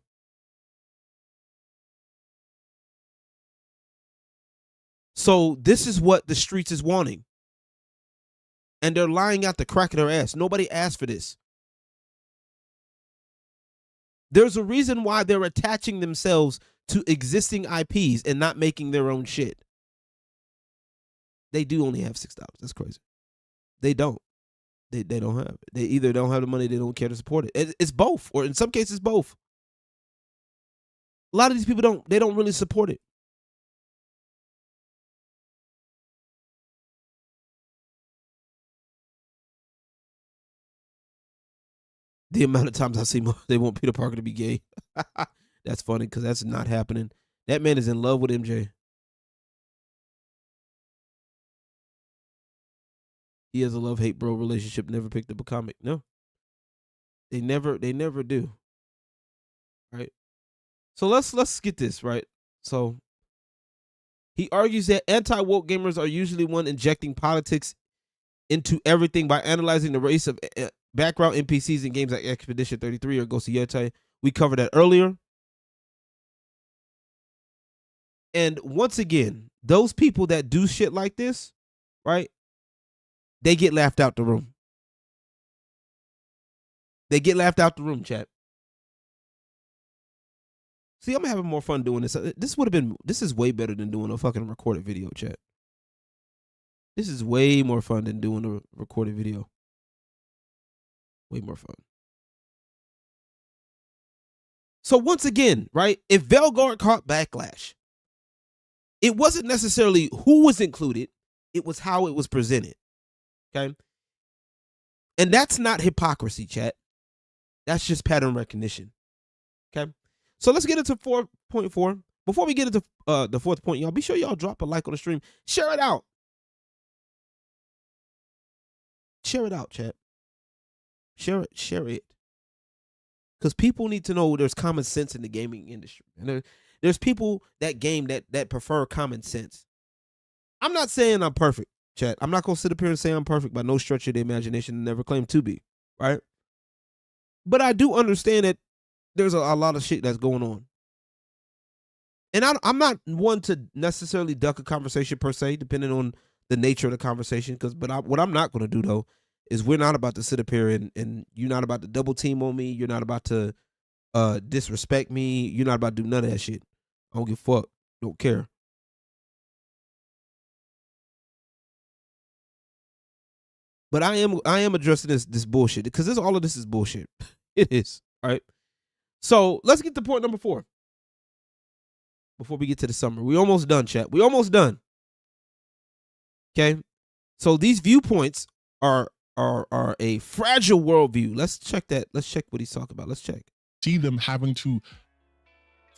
So this is what the streets is wanting. And they're lying out the crack of their ass. Nobody asked for this. There's a reason why they're attaching themselves to existing IPs and not making their own shit. They do only have $6. That's crazy. They don't. They don't have it. They either don't have the money, they don't care to support it. It's both, or in some cases, both. A lot of these people don't really support it. The amount of times I see they want Peter Parker to be gay. That's funny because that's not happening. That man is in love with MJ. He has a love-hate bro relationship. Never picked up a comic. No, they never do. Right. So let's get this right. So he argues that anti-woke gamers are usually one injecting politics into everything by analyzing the race of background NPCs in games like Expedition 33 or Ghost of Yeti. We covered that earlier. And once again, those people that do shit like this, right? They get laughed out the room. They get laughed out the room, chat. See, I'm having more fun doing this. This is way better than doing a fucking recorded video, chat. This is way more fun than doing a recorded video. Way more fun. So once again, right, if Velgard caught backlash, it wasn't necessarily who was included, it was how it was presented. Okay? And that's not hypocrisy, chat. That's just pattern recognition. Okay? So let's get into 4.4. Before we get into the fourth point, y'all, be sure y'all drop a like on the stream. Share it out. Share it out, chat. Share it. Because people need to know there's common sense in the gaming industry. And there's people that game that prefer common sense. I'm not saying I'm perfect, chat. I'm not going to sit up here and say I'm perfect by no stretch of the imagination and never claim to be, right? But I do understand that there's a lot of shit that's going on. And I'm not one to necessarily duck a conversation per se, depending on the nature of the conversation. But what I'm not going to do, though, is we're not about to sit up here and you're not about to double team on me. You're not about to disrespect me. You're not about to do none of that shit. I don't give a fuck. Don't care. But I am addressing this bullshit because all of this is bullshit. It is. All right. So let's get to point number 4. Before we get to the summary. We almost done, chat. We almost done. Okay. So these viewpoints are a fragile worldview. Let's check that. Let's check what he's talking about. Let's check. See them having to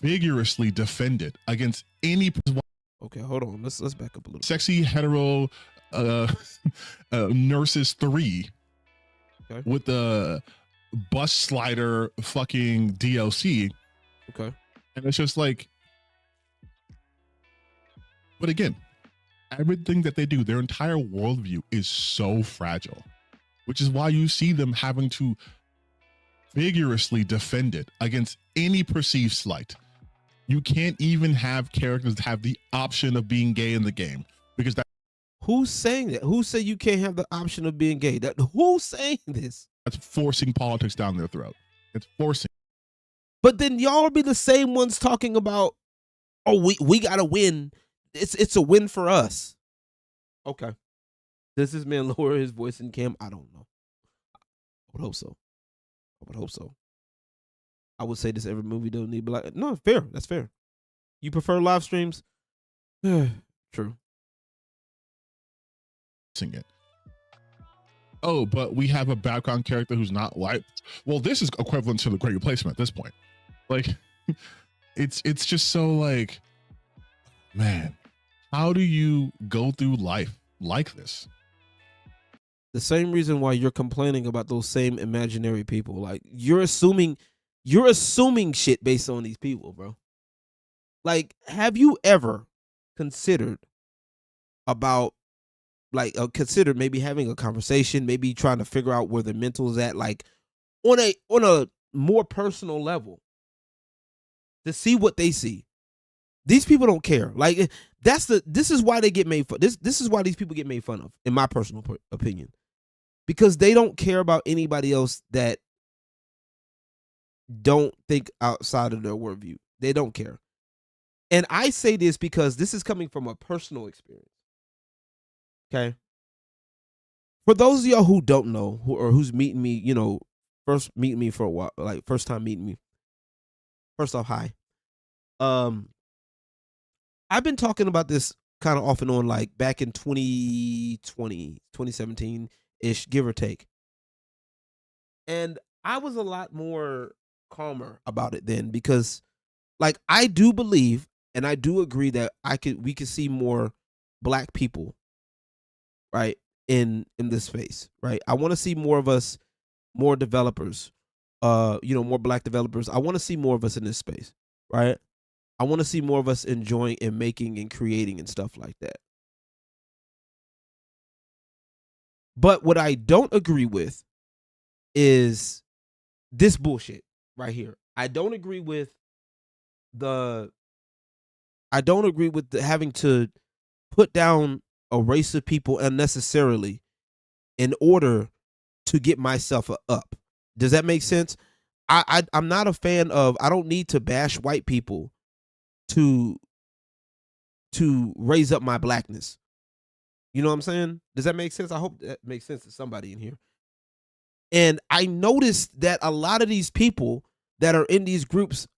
vigorously defend it against any. Okay, hold on. Let's back up a little. Sexy hetero nurses 3 Okay. with the bus slider fucking DLC. Okay. And it's just like, but again, everything that they do, their entire worldview is so fragile, which is why you see them having to vigorously defend it against any perceived slight. You can't even have characters that have the option of being gay in the game because that. Who's saying that? Who said you can't have the option of being gay? Who's saying this? That's forcing politics down their throat. It's forcing. But then y'all will be the same ones talking about, oh, we gotta win. It's a win for us. Okay. Does this man lower his voice in cam? I don't know. I would hope so. I would say this every movie don't need, but like, no, fair. That's fair. You prefer live streams? True. It. Oh, but we have a background character who's not white. Well, this is equivalent to the Great Replacement at this point. Like, it's just so like, man, how do you go through life like this? The same reason why you're complaining about those same imaginary people. Like, you're assuming shit based on these people, bro. Like, have you ever considered maybe having a conversation, maybe trying to figure out where the mental's at, like on a more personal level, to see what they see? These people don't care. Like, this is why they get made fun. This is why these people get made fun of, in my personal opinion, because they don't care about anybody else that don't think outside of their worldview. They don't care. And I say this because this is coming from a personal experience. Okay. For those of y'all who don't know, who's meeting me, first meeting me for a while, like first time meeting me. First off, hi. I've been talking about this kind of off and on, like back in 2017-ish, give or take. And I was a lot more calmer about it then because, like, I do believe And I do agree that we could see more black people, right, in this space, right? I want to see more of us, more developers, more black developers. I want to see more of us in this space, right? I want to see more of us enjoying and making and creating and stuff like that. But what I don't agree with is this bullshit right here. I don't agree with having to put down a race of people unnecessarily in order to get myself up. Does that make sense? I'm not a fan of, I don't need to bash white people to raise up my blackness. You know what I'm saying? Does that make sense? I hope that makes sense to somebody in here. And I noticed that a lot of these people that are in these groups,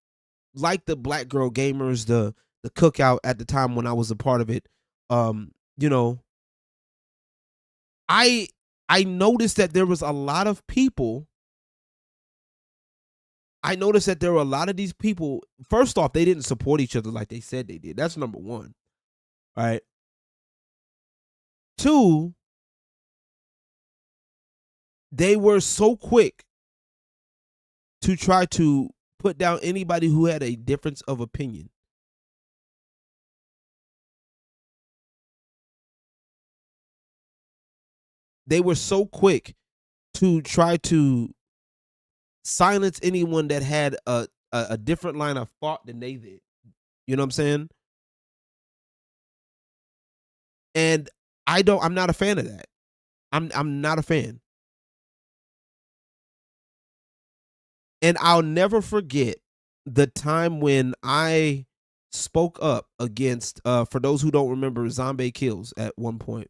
like the Black Girl Gamers, the Cookout at the time when I was a part of it, I noticed that there was a lot of people. I noticed that there were a lot of these people. First off, they didn't support each other like they said they did. That's number one. All right. Two, they were so quick to try to put down anybody who had a difference of opinion. They were so quick to try to silence anyone that had a different line of thought than they did. You know what I'm saying? And I'm not a fan of that. I'm not a fan. And I'll never forget the time when I spoke up against, for those who don't remember, Zombie Kills at one point.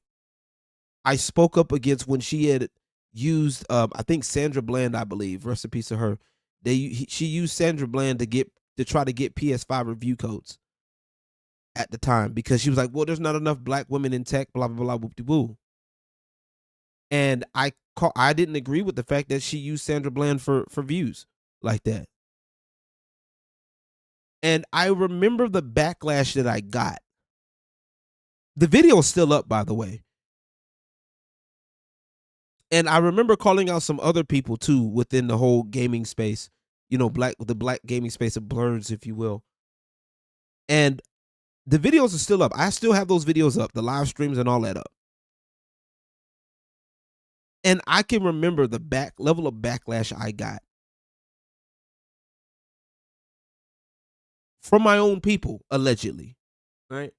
I spoke up against when she had used, I think Sandra Bland, I believe, rest in peace to her. She used Sandra Bland to try to get PS5 review codes at the time, because she was like, well, there's not enough black women in tech, blah, blah, blah, whoop-de-woo. And I didn't agree with the fact that she used Sandra Bland for views like that. And I remember the backlash that I got. The video is still up, by the way. And I remember calling out some other people too within the whole gaming space, the black gaming space of blurs, if you will. And the videos are still up. I still have those videos up, the live streams and all that up. And I can remember the level of backlash I got from my own people, allegedly, right?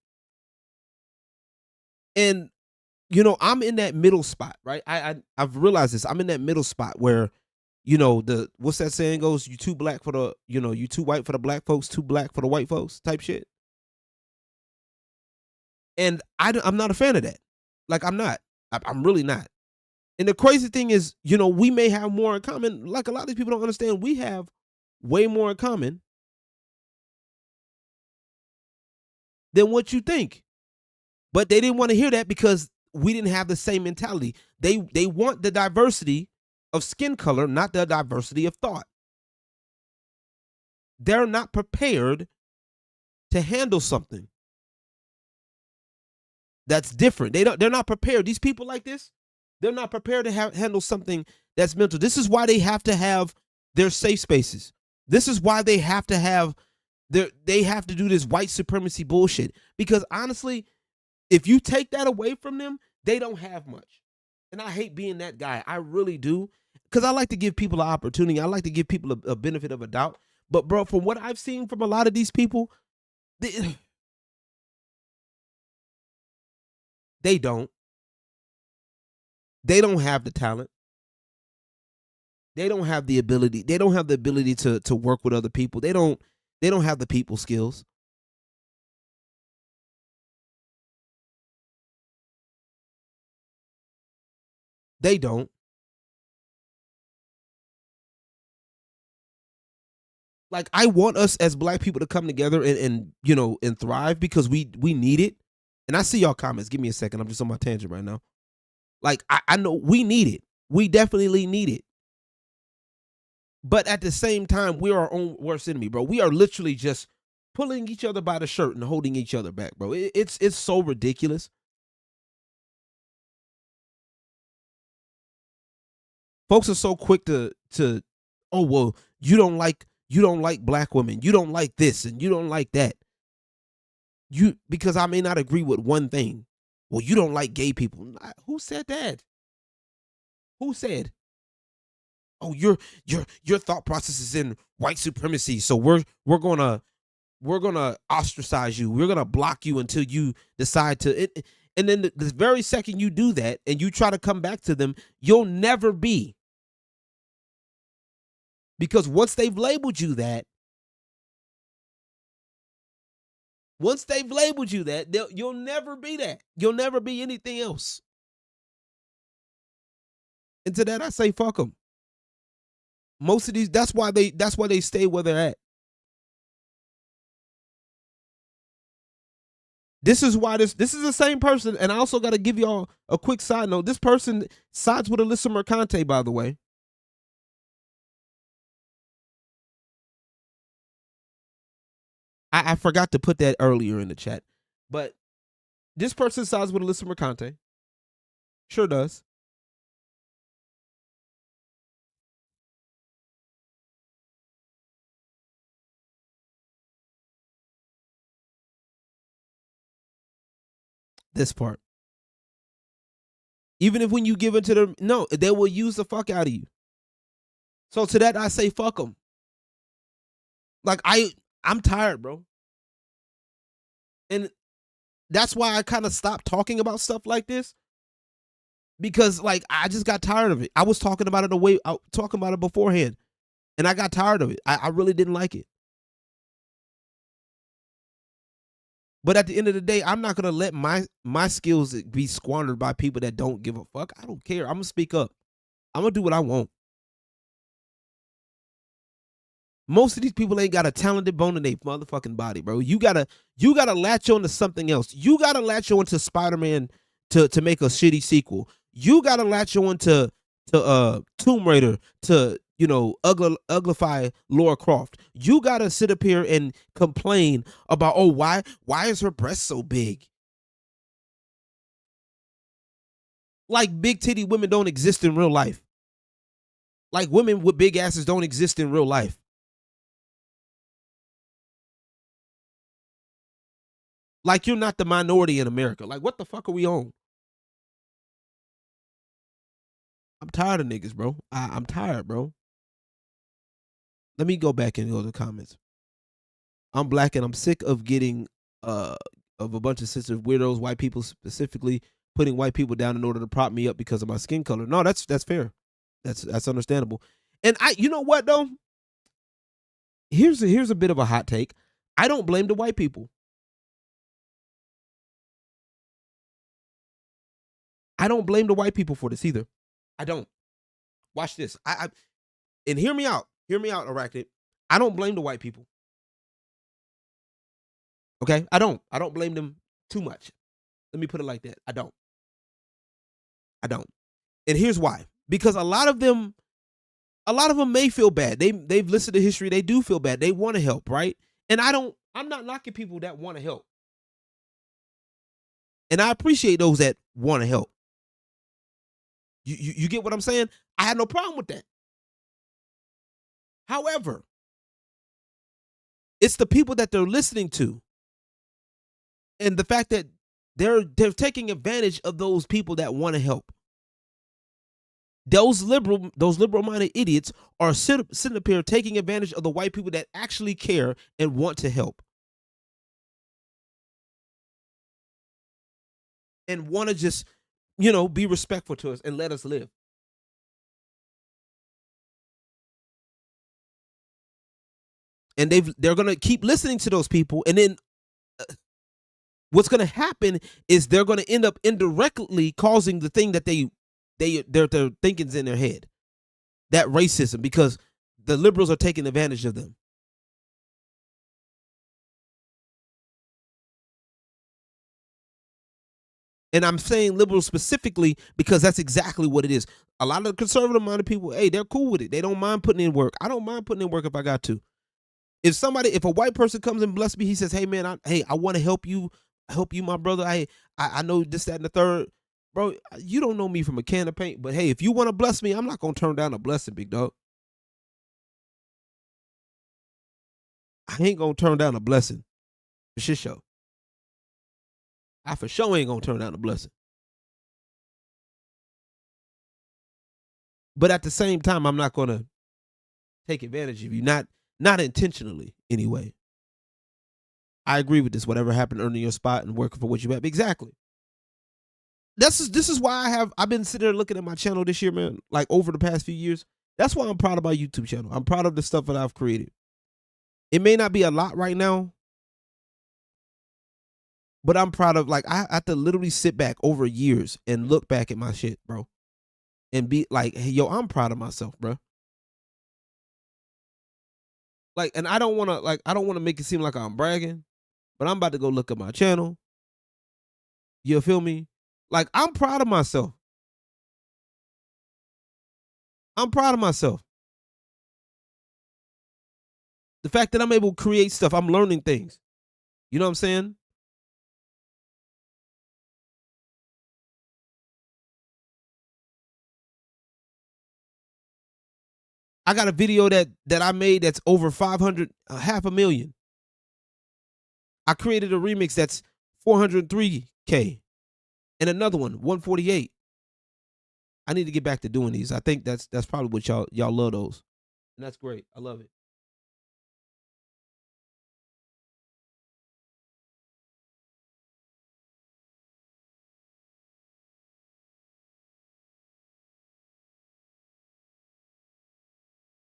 And I'm in that middle spot, right? I've realized this. I'm in that middle spot where, what's that saying goes? You too black for the, you too white for the black folks, too black for the white folks type shit. And I'm not a fan of that. Like, I'm not. I'm really not. And the crazy thing is, we may have more in common. Like, a lot of these people don't understand, we have way more in common than what you think. But they didn't want to hear that because we didn't have the same mentality. They want the diversity of skin color, not the diversity of thought. They're not prepared to handle something that's different. They're not prepared. These people like this, they're not prepared to handle something that's mental. This is why they have to have their safe spaces. This is why they have to do this white supremacy bullshit. Because honestly, if you take that away from them, they don't have much. And I hate being that guy. I really do. Because I like to give people an opportunity. I like to give people a benefit of a doubt. But bro, from what I've seen from a lot of these people, they don't. They don't have the talent. They don't have the ability. They don't have the ability to work with other people. They don't have the people skills. They don't. Like, I want us as black people to come together and thrive, because we need it. And I see y'all comments. Give me a second. I'm just on my tangent right now. Like, I know we need it. We definitely need it. But at the same time, we're our own worst enemy, bro. We are literally just pulling each other by the shirt and holding each other back, bro. It's so ridiculous. Folks are so quick to oh well, you don't like black women, you don't like this and you don't like that. Because I may not agree with one thing. Well, you don't like gay people. Who said that? Who said? Oh, your thought process is in white supremacy, so we're gonna ostracize you. We're gonna block you until you decide to. And then the very second you do that and you try to come back to them, you'll never be. Because once they've labeled you that, you'll never be that. You'll never be anything else. And to that I say, fuck them. Most of these, that's why they stay where they're at. This is why this is the same person, and I also got to give y'all a quick side note. This person sides with Alyssa Mercante, by the way. I forgot to put that earlier in the chat, but this person sides with Alyssa Mercante. Sure does. This part. Even if when you give it to them, no, they will use the fuck out of you. So to that I say, fuck them. Like I'm tired, bro. And that's why I kind of stopped talking about stuff like this. Because like I just got tired of it. I was talking about it beforehand. And I got tired of it. I really didn't like it. But at the end of the day, I'm not gonna let my skills be squandered by people that don't give a fuck. I don't care. I'm gonna speak up. I'm gonna do what I want. Most of these people ain't got a talented bone in their motherfucking body, bro. You gotta latch on to something else. You gotta latch on to Spider-Man to make a shitty sequel. You gotta latch on to Tomb Raider to uglify Lara Croft. You gotta sit up here and complain about, oh, why is her breast so big? Like big titty women don't exist in real life. Like women with big asses don't exist in real life. Like you're not the minority in America. Like what the fuck are we on? I'm tired of niggas, bro. I'm tired, bro. Let me go back and go to the comments. I'm black and I'm sick of getting of a bunch of sensitive weirdos, white people specifically, putting white people down in order to prop me up because of my skin color. No, that's fair. That's understandable. And you know what though? Here's a bit of a hot take. I don't blame the white people. I don't blame the white people for this either. I don't. Watch this. And hear me out. Hear me out, Arachnid. I don't blame the white people. Okay? I don't blame them too much. Let me put it like that. I don't. And here's why. Because a lot of them may feel bad. They've listened to history. They do feel bad. They want to help, right? And I'm not knocking people that want to help. And I appreciate those that want to help. You get what I'm saying? I had no problem with that. However, it's the people that they're listening to and the fact that they're taking advantage of those people that want to help. Those liberal-minded idiots are sitting up here taking advantage of the white people that actually care and want to help. And want to just, be respectful to us and let us live. And they're going to keep listening to those people. And then what's going to happen is they're going to end up indirectly causing the thing that their thinking's in their head. That racism, because the liberals are taking advantage of them. And I'm saying liberals specifically because that's exactly what it is. A lot of the conservative-minded people, hey, they're cool with it. They don't mind putting in work. I don't mind putting in work if I got to. If a white person comes and bless me, he says, "Hey man, I want to help you, my brother. I know this, that, and the third, bro. You don't know me from a can of paint, but hey, if you want to bless me, I'm not gonna turn down a blessing, big dog. I ain't gonna turn down a blessing for shit show. I for sure ain't gonna turn down a blessing. But at the same time, I'm not gonna take advantage of you, not intentionally anyway. I agree with this. Whatever happened, earning your spot and working for what you have. Exactly. This is why I've been sitting there looking at my channel this year, man. Like over the past few years. That's why I'm proud of my YouTube channel. I'm proud of the stuff that I've created. It may not be a lot right now, but I'm proud of, like, I have to literally sit back over years and look back at my shit, bro. And be like, hey, yo, I'm proud of myself, bro. Like, and I don't want to make it seem like I'm bragging, but I'm about to go look at my channel. You feel me? Like, I'm proud of myself. I'm proud of myself. The fact that I'm able to create stuff, I'm learning things. You know what I'm saying? I got a video that I made that's over 500, 500,000. I created a remix that's 403K and another one, 148. I need to get back to doing these. I think that's probably what y'all love those. And that's great. I love it.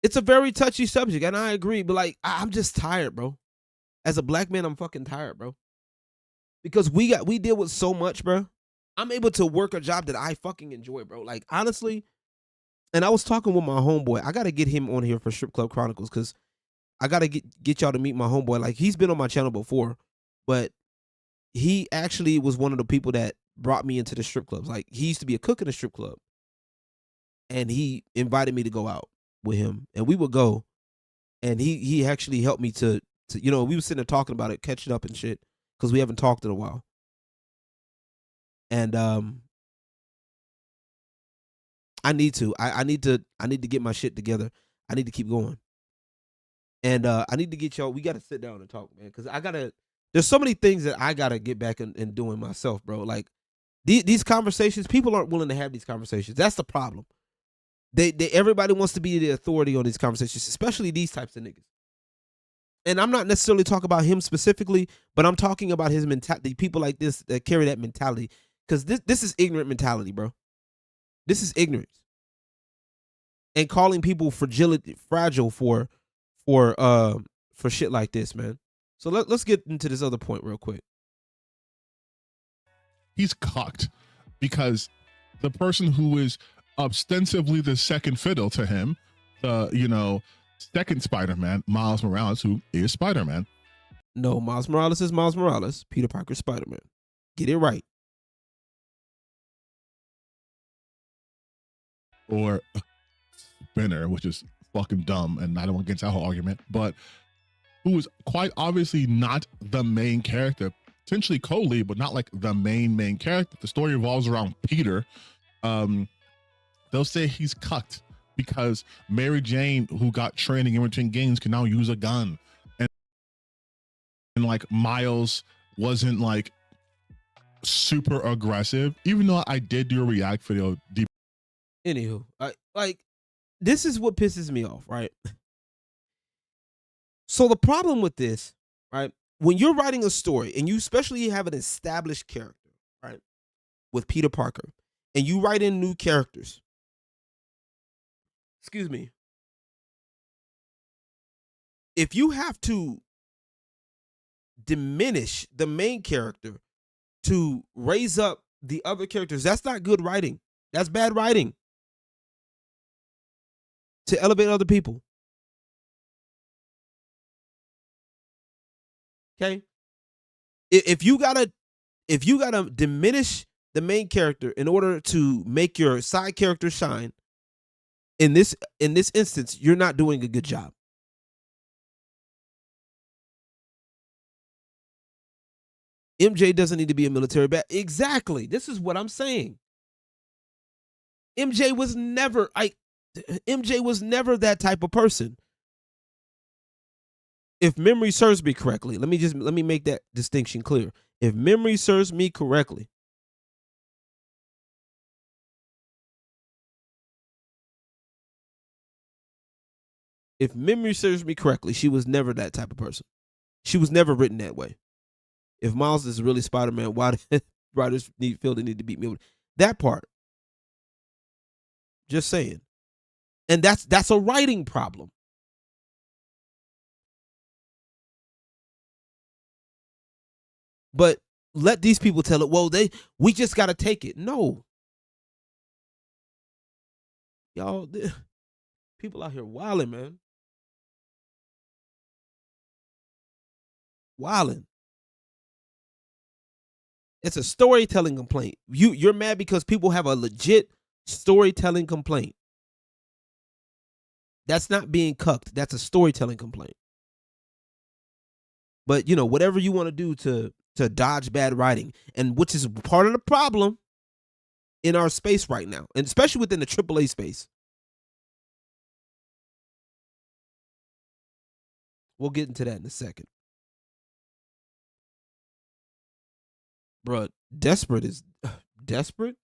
It's a very touchy subject, and I agree, but like, I'm just tired, bro. As a black man, I'm fucking tired, bro. Because we deal with so much, bro. I'm able to work a job that I fucking enjoy, bro. Like, honestly, and I was talking with my homeboy. I gotta get him on here for Strip Club Chronicles, because I gotta get y'all to meet my homeboy. Like, he's been on my channel before, but he actually was one of the people that brought me into the strip clubs. Like, he used to be a cook in a strip club, and he invited me to go out with him, and we would go, and he actually helped me to we were sitting there talking about it, catching up and shit, because we haven't talked in a while. And I need to get my shit together. I need to keep going. And I need to get y'all, we gotta sit down and talk, man, because there's so many things that I gotta get back and doing myself, bro. Like, these conversations, people aren't willing to have these conversations. That's the problem. Everybody wants to be the authority on these conversations, especially these types of niggas. And I'm not necessarily talking about him specifically, but I'm talking about his mentality. People like this that carry that mentality, because this is ignorant mentality, bro. This is ignorance, and calling people fragile for shit like this, man. So let's get into this other point real quick. He's cocked because the person who is ostensibly the second fiddle to him, second Spider-Man, Miles Morales, who is Spider-Man. No, Miles Morales is Miles Morales. Peter Parker, Spider-Man. Get it right. Or Spinner, which is fucking dumb, and I don't want to get into that whole argument, but who is quite obviously not the main character, potentially co-lead, but not like the main character. The story revolves around Peter. They'll say he's cucked because Mary Jane, who got training in between games, can now use a gun, and like Miles wasn't like super aggressive, even though I did do a react video. Anywho, this is what pisses me off, right? So the problem with this, right, when you're writing a story and you especially have an established character, right, with Peter Parker, and you write in new characters, excuse me, if you have to diminish the main character to raise up the other characters, that's not good writing. That's bad writing. To elevate other people. Okay? If you gotta diminish the main character in order to make your side character shine, in this instance, you're not doing a good job. MJ doesn't need to be a military bat. Exactly. This is what I'm saying. MJ was never that type of person. If memory serves me correctly, let me make that distinction clear. If memory serves me correctly, she was never that type of person. She was never written that way. If Miles is really Spider-Man, why did writers feel they need to beat me with that part? Just saying. And that's a writing problem. But let these people tell it, well, we just got to take it. No. Y'all, people out here wilding, man. Wilding. It's a storytelling complaint. You're mad because people have a legit storytelling complaint. That's not being cucked. That's a storytelling complaint. But, whatever you want to do to dodge bad writing, and which is part of the problem in our space right now, and especially within the AAA space. We'll get into that in a second. Bruh, desperate is desperate?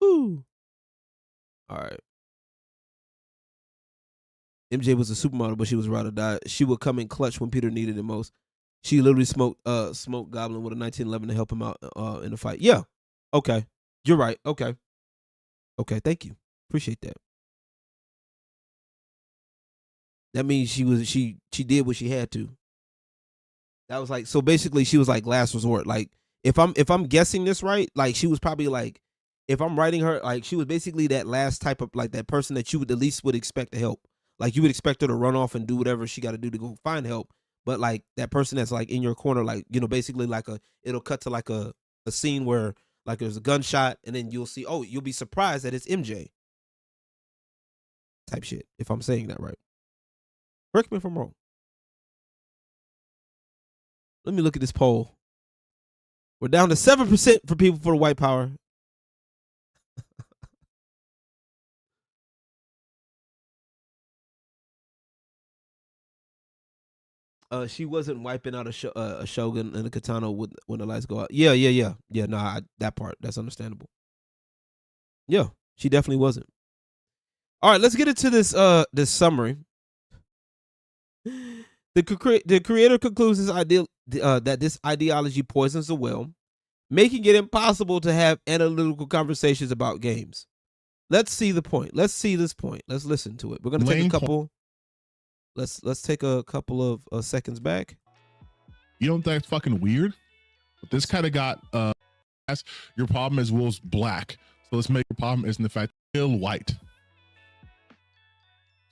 Ooh. All right. MJ was a supermodel, but she was ride or die. She would come in clutch when Peter needed it most. She literally smoked Goblin with a 1911 to help him out in the fight. Yeah. Okay. You're right. Okay. Okay, thank you. Appreciate that. That means she did what she had to. That was like, so basically she was like last resort. Like if I'm guessing this right, like she was probably like, if I'm writing her, like she was basically that last type of, like that person that you would at least would expect to help. Like you would expect her to run off and do whatever she got to do to go find help. But like that person that's like in your corner, like, basically like it'll cut to like a scene where like there's a gunshot and then you'll see, oh, you'll be surprised that it's MJ. Type shit, if I'm saying that right. Correct me if I'm wrong. Let me look at this poll. We're down to 7% for people for the white power. She wasn't wiping out a shogun and a katana when the lights go out. Yeah. Nah, that part, that's understandable. Yeah, she definitely wasn't. All right, let's get into this summary. The creator concludes that this ideology poisons the well, making it impossible to have analytical conversations about games. Let's see the point. Let's see this point. Let's listen to it. We're gonna take a couple. Let's take a couple of seconds back. You don't think that's fucking weird? But this kind of got your problem is Will's black. So let's make your problem isn't the fact that Will white.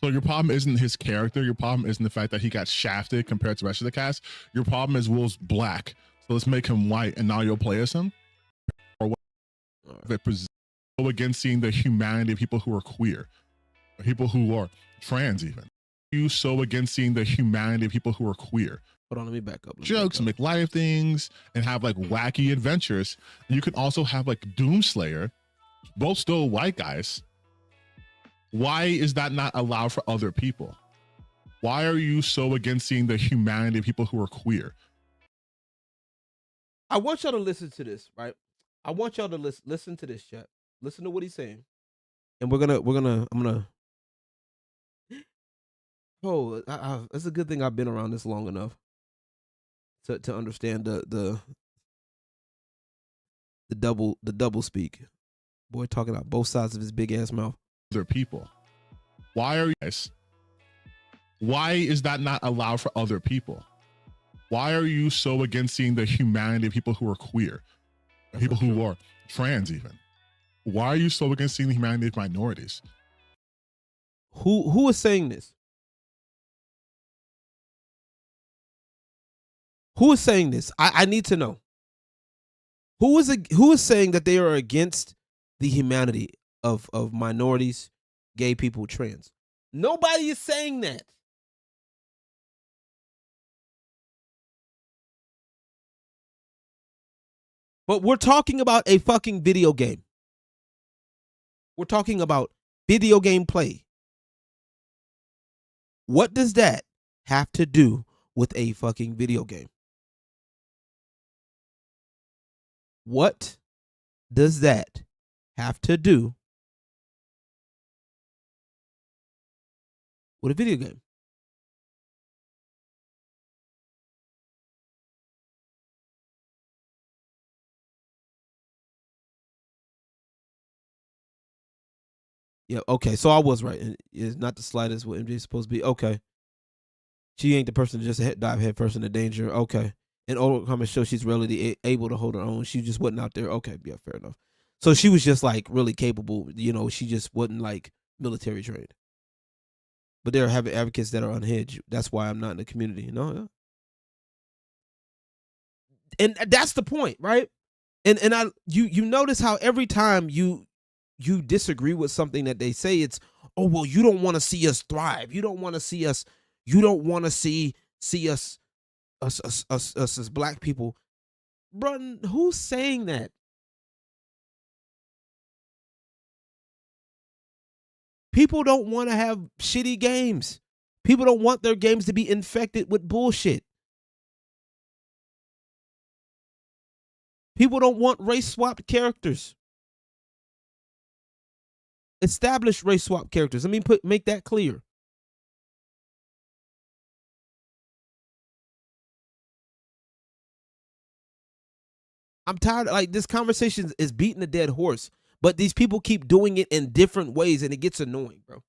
So your problem isn't his character. Your problem isn't the fact that he got shafted compared to the rest of the cast. Your problem is Will's black. So let's make him white and now you'll play as him. Or what? That go against seeing the humanity of people who are queer, or people who are trans even. You so against seeing the humanity of people who are queer. Hold on, let me back up. Jokes and make light of things and have like wacky adventures. And you can also have like Doomslayer, both still white guys. Why is that not allowed for other people? Why are you so against seeing the humanity of people who are queer? I want y'all to listen to this, right? I want y'all to listen to this, chat. Listen to what he's saying. And I'm gonna. Oh, it's a good thing I've been around this long enough to understand the double speak. Boy talking out both sides of his big ass mouth. Other people. Why are you guys? Why is that not allowed for other people? Why are you so against seeing the humanity of people who are queer, people who are trans even? Why are you so against seeing the humanity of minorities? Who is saying this? Who is saying this? I need to know. Who is saying that they are against the humanity of minorities, gay people, trans? Nobody is saying that. But we're talking about a fucking video game. We're talking about video game play. What does that have to do with a fucking video game? What does that have to do with a video game? Yeah, okay, so I was right. It's not the slightest what MJ is supposed to be. Okay. She ain't the person to just dive head first into danger. Okay. In old comics show, she's really able to hold her own. She just wasn't out there. Okay, yeah, fair enough. So she was just like really capable. You know, she just wasn't like military trained. But there are having advocates that are unhinged. That's why I'm not in the community. You know? And that's the point, right? And you notice how every time you disagree with something that they say, it's, oh, well, you don't want to see us thrive. You don't want to see us. You don't want to see us as black people. Bro, who's saying that? People don't want to have shitty games. People don't want their games to be infected with bullshit. People don't want race swapped characters. Established race swap characters. I mean, make that clear. I'm tired. Like, this conversation is beating a dead horse, but these people keep doing it in different ways, and it gets annoying, bro.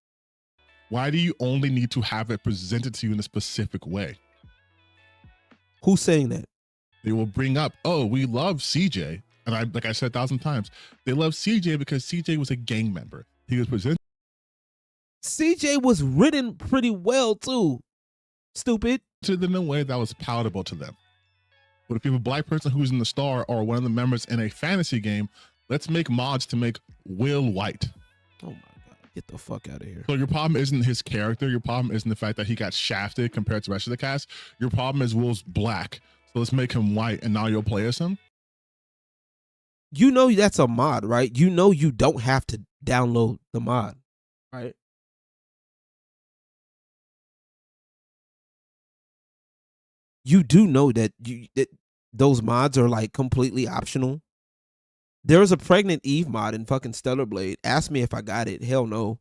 Why do you only need to have it presented to you in a specific way? Who's saying that? They will bring up, oh, we love CJ. And like I said 1,000 times, they love CJ because CJ was a gang member. He was presented. CJ was written pretty well, too. Stupid. In a way that was palatable to them. But if you have a black person who's in the star or one of the members in a fantasy game, let's make mods to make Will white. Oh my God, get the fuck out of here. So your problem isn't his character. Your problem isn't the fact that he got shafted compared to the rest of the cast. Your problem is Will's black. So let's make him white and now you'll play as him. You know that's a mod, right? You know you don't have to download the mod, right? You do know that those mods are like completely optional. There was a pregnant Eve mod in fucking Stellar Blade. Ask me if I got it. Hell no.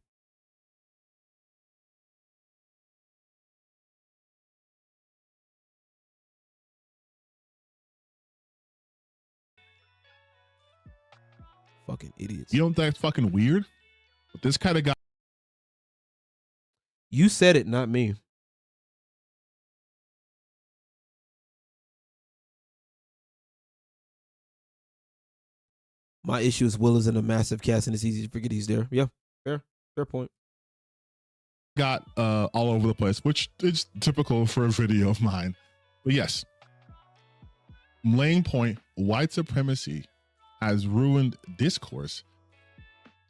Fucking idiots. You don't think that's fucking weird? But this kind of guy. You said it, not me. My issue is Will is in a massive cast and it's easy to forget he's there. Yeah, fair point. Got all over the place, which is typical for a video of mine. But yes, I'm laying point, white supremacy has ruined discourse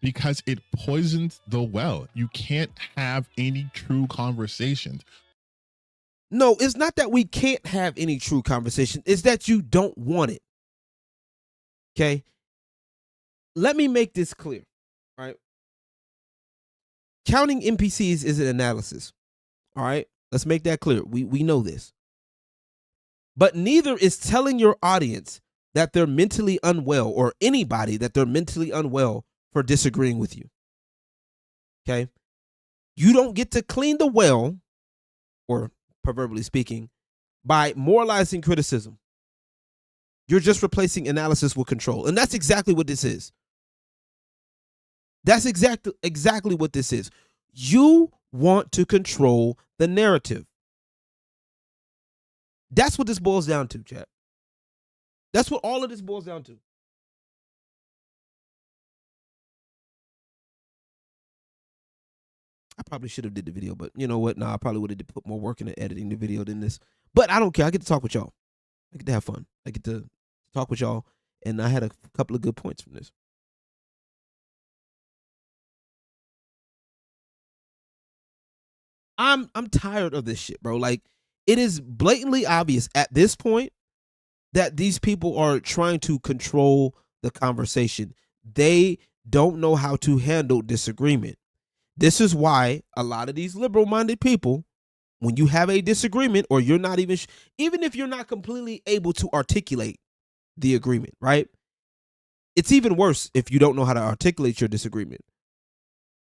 because it poisons the well. You can't have any true conversations. No, it's not that we can't have any true conversation. It's that you don't want it. Okay? Let me make this clear, all right? Counting NPCs is an analysis, all right? Let's make that clear. We know this. But neither is telling your audience that they're mentally unwell or anybody that they're mentally unwell for disagreeing with you, okay? You don't get to clean the well, or proverbially speaking, by moralizing criticism. You're just replacing analysis with control. And that's exactly what this is. That's exactly what this is. You want to control the narrative. That's what this boils down to, chat. That's what all of this boils down to. I probably should have did the video, but you know what? Nah, I probably would have put more work into editing the video than this. But I don't care. I get to talk with y'all. I get to have fun. I get to talk with y'all, and I had a couple of good points from this. I'm tired of this shit, bro. Like, it is blatantly obvious at this point that these people are trying to control the conversation. They don't know how to handle disagreement. This is why a lot of these liberal-minded people, when you have a disagreement or you're not even if you're not completely able to articulate the agreement, right? It's even worse if you don't know how to articulate your disagreement.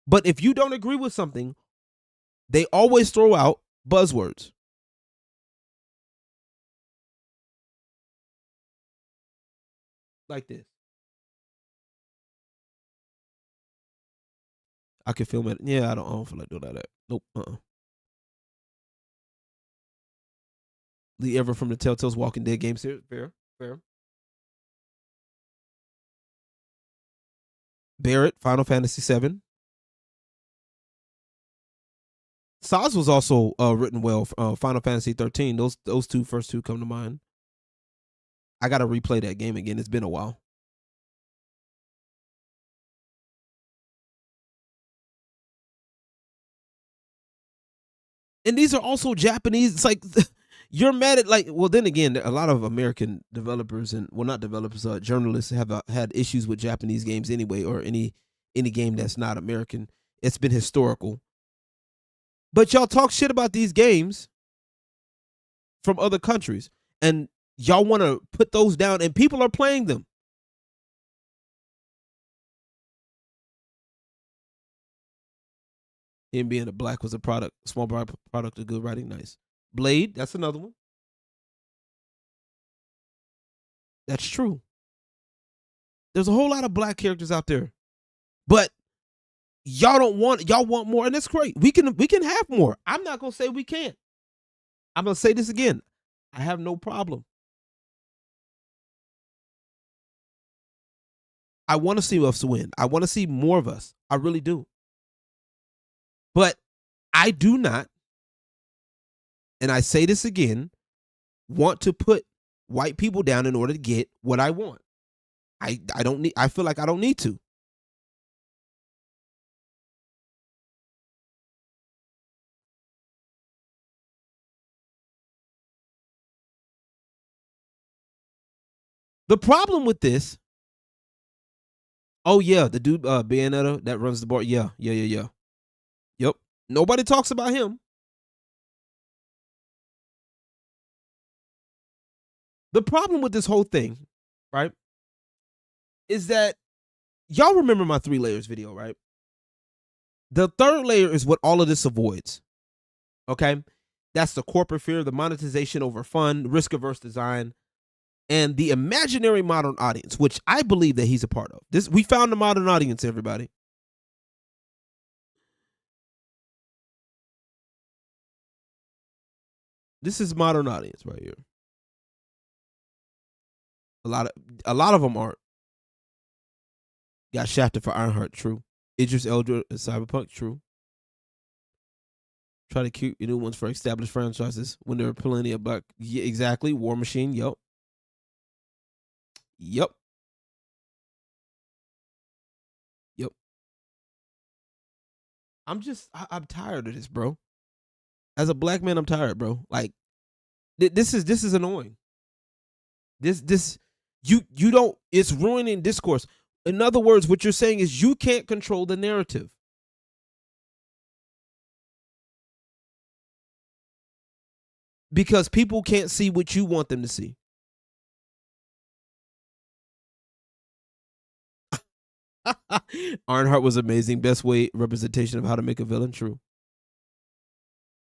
But if you don't agree with something, they always throw out buzzwords. Like this. I can film it. Yeah, I don't feel like doing that. Nope. Lee Everett from the Telltale's Walking Dead game series. Fair. Barrett, Final Fantasy VII. Saz was also written well. Final Fantasy 13. Those first two come to mind. I gotta replay that game again. It's been a while. And these are also Japanese. It's like you're mad at well, then again, a lot of American developers and not developers, journalists have had issues with Japanese games anyway, or any game that's not American. It's been historical. But y'all talk shit about these games from other countries, and y'all want to put those down, and people are playing them. Him being a black was a product, small product of good writing. Nice. Blade, that's another one. That's true. There's a whole lot of black characters out there, but y'all want more, and that's great. We can have more. I'm not gonna say we can't. I'm gonna say this again. I have no problem. I want to see us win. I want to see more of us. I really do. But I do not, and I say this again, want to put white people down in order to get what I want. I don't need. I feel like I don't need to. The problem with this. Oh yeah, the dude Bayonetta that runs the bar. Yeah. Yep. Nobody talks about him. The problem with this whole thing, right, is that y'all remember my 3 layers video, right? The third layer is what all of this avoids. Okay? That's the corporate fear, the monetization over fun, risk-averse design, and the imaginary modern audience, which I believe that he's a part of. We found the modern audience, everybody. This is modern audience right here. A lot of them aren't. Got shafted for Ironheart, true. Idris Elba, Cyberpunk, true. Try to keep new ones for established franchises when there are plenty of black. Yeah, exactly. War Machine, yep. I'm tired of this, bro. As a black man, I'm tired, bro. Like, this is annoying. You don't. It's ruining discourse. In other words, what you're saying is you can't control the narrative. Because people can't see what you want them to see. Ironheart was amazing. Best way representation of how to make a villain. True.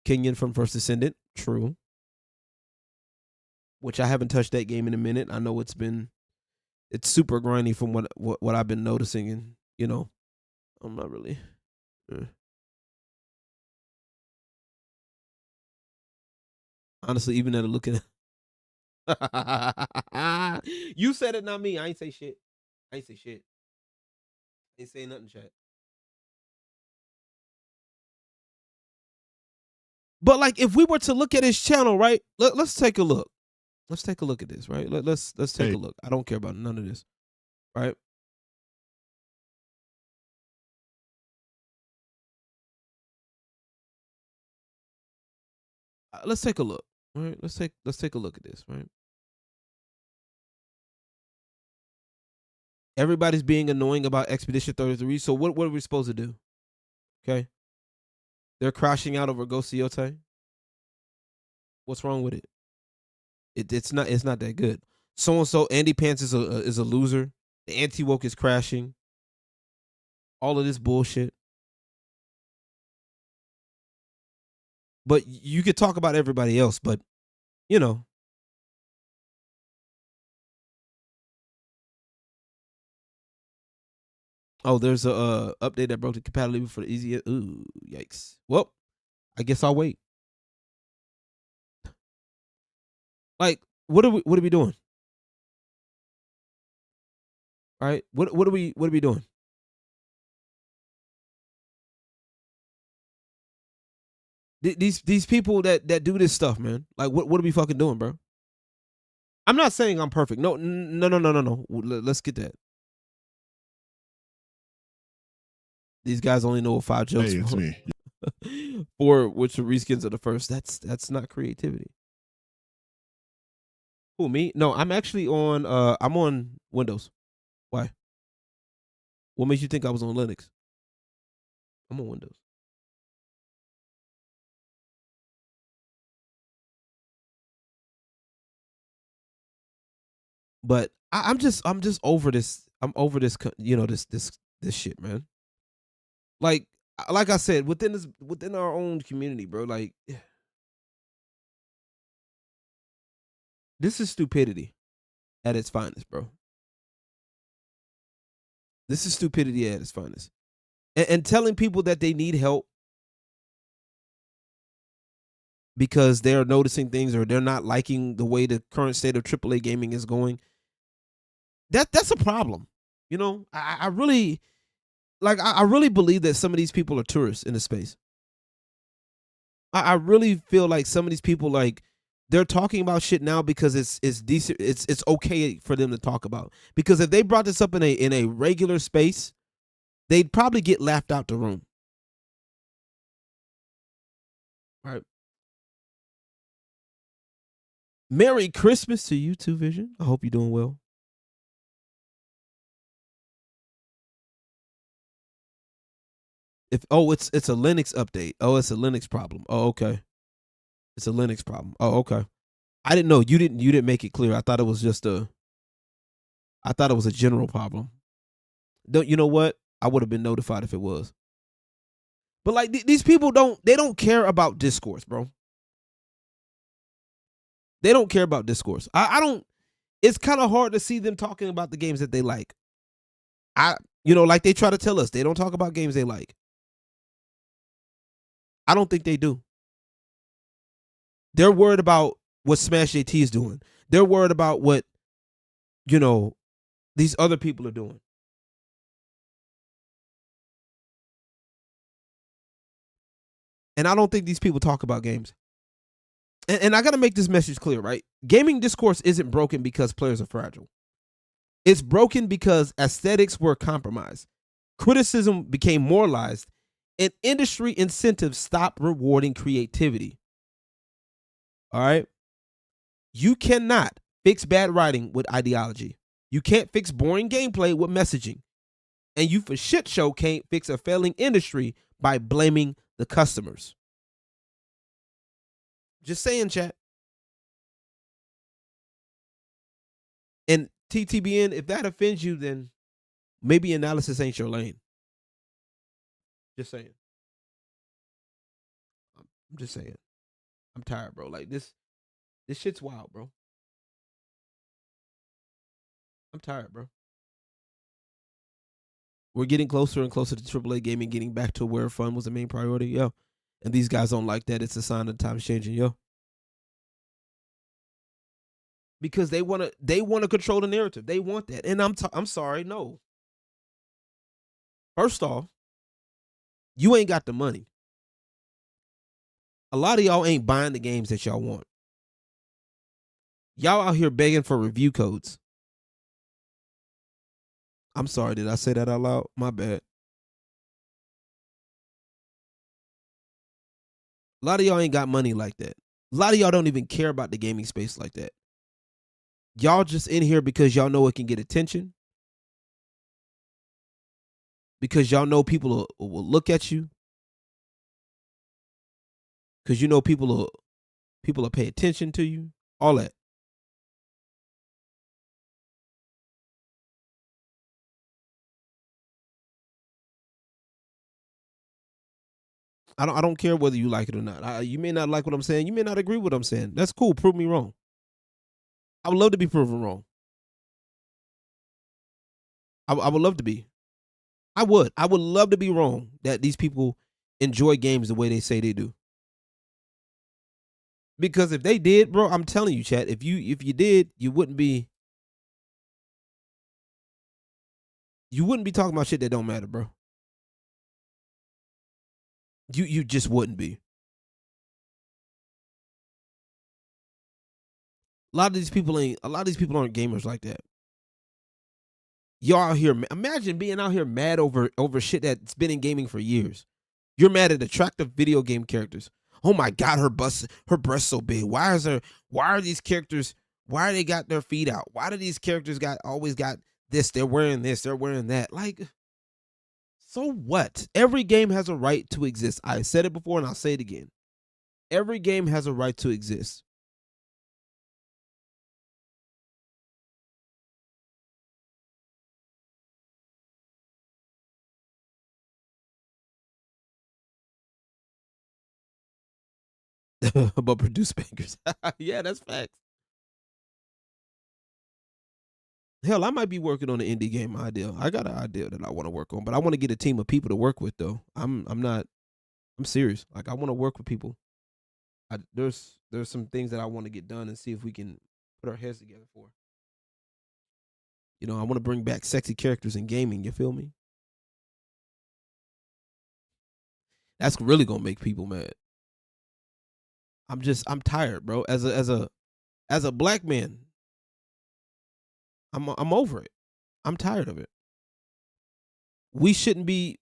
Kenyon from First Descendant. True. Which I haven't touched that game in a minute. I know it's super grindy from what I've been noticing, and I'm not really. Honestly, even at looking at you said it, not me. I ain't say shit. Ain't say nothing, chat. But like, if we were to look at his channel, right? Let's take a look. Let's take a look at this, right? Let's take a look. I don't care about none of this, right? Let's take a look. All right, let's take a look at this, right? Everybody's being annoying about Expedition 33. So what are we supposed to do? Okay. They're crashing out over Ghost Yote. What's wrong with it? It's not that good. So and so Andy Pants is a loser. The anti-woke is crashing. All of this bullshit. But you could talk about everybody else, but you know. Oh, there's a update that broke the compatibility for the easy. Ooh, yikes. Well, I guess I'll wait. Like, what are we doing? All right, what are we doing? These people that do this stuff, man. Like, what are we fucking doing, bro? I'm not saying I'm perfect. No. Let's get that. These guys only know 5 jokes. Hey, it's me. 4, which are reskins of the first. That's not creativity. Who, me? No, I'm actually on. I'm on Windows. Why? What makes you think I was on Linux? I'm on Windows. But I'm just over this. I'm over this. This shit, man. Like I said, within our own community, bro. Like, this is stupidity at its finest, bro. This is stupidity at its finest. And telling people that they need help because they're noticing things or they're not liking the way the current state of AAA gaming is going, that's a problem. You know, I really believe that some of these people are tourists in the space. I really feel like some of these people, like, they're talking about shit now because it's decent. It's okay for them to talk about. Because if they brought this up in a regular space, they'd probably get laughed out the room. All right. Merry Christmas to you too, Vision. I hope you're doing well. It's a Linux update. Oh, it's a Linux problem. Oh, okay. It's a Linux problem. Oh, okay. I didn't know. You didn't make it clear. I thought it was a general problem. You know what? I would have been notified if it was. But like these people don't care about discourse, bro. They don't care about discourse. I don't. It's kind of hard to see them talking about the games that they like. Like they try to tell us they don't talk about games they like. I don't think they do. They're worried about what Smash JT is doing. They're worried about what, these other people are doing. And I don't think these people talk about games. And I got to make this message clear, right? Gaming discourse isn't broken because players are fragile. It's broken because aesthetics were compromised. Criticism became moralized, and industry incentives stopped rewarding creativity. All right? You cannot fix bad writing with ideology. You can't fix boring gameplay with messaging. And you for shit show can't fix a failing industry by blaming the customers. Just saying, chat. And TTBN, if that offends you, then maybe analysis ain't your lane. Just saying. I'm just saying. I'm tired, bro. Like this shit's wild, bro. I'm tired, bro. We're getting closer and closer to AAA gaming getting back to where fun was the main priority, yo. And these guys don't like that. It's a sign of the times changing, yo. Because they want to control the narrative. They want that. And I'm sorry, no. First off, you ain't got the money. A lot of y'all ain't buying the games that y'all want. Y'all out here begging for review codes. I'm sorry, did I say that out loud? My bad. A lot of y'all ain't got money like that. A lot of y'all don't even care about the gaming space like that. Y'all just in here because y'all know it can get attention. because y'all know people will look at you, because you know people will pay attention to you, all that. I don't care whether you like it or not. You may not like what I'm saying. You may not agree with what I'm saying. That's cool. Prove me wrong. I would love to be proven wrong. I would love to be. I would. I would love to be wrong that these people enjoy games the way they say they do. Because if they did, bro, I'm telling you, chat. If you did, you wouldn't be talking about shit that don't matter, bro. You just wouldn't be. A lot of these people aren't gamers like that. Y'all out here, imagine being out here mad over shit that's been in gaming for years. You're mad at attractive video game characters. Oh my God, her breast's so big. Why are these characters, why are they got their feet out? Why do these characters always got this? They're wearing this, they're wearing that. Like, so what? Every game has a right to exist. I said it before and I'll say it again. Every game has a right to exist. But produce bangers. Yeah, that's facts. Hell, I might be working on an indie game idea. I got an idea that I want to work on, but I want to get a team of people to work with though. I'm serious. Like, I want to work with people. There's some things that I want to get done and see if we can put our heads together for. You know, I want to bring back sexy characters in gaming, you feel me? That's really going to make people mad. I'm tired, bro. As a black man, I'm over it. I'm tired of it. We shouldn't be.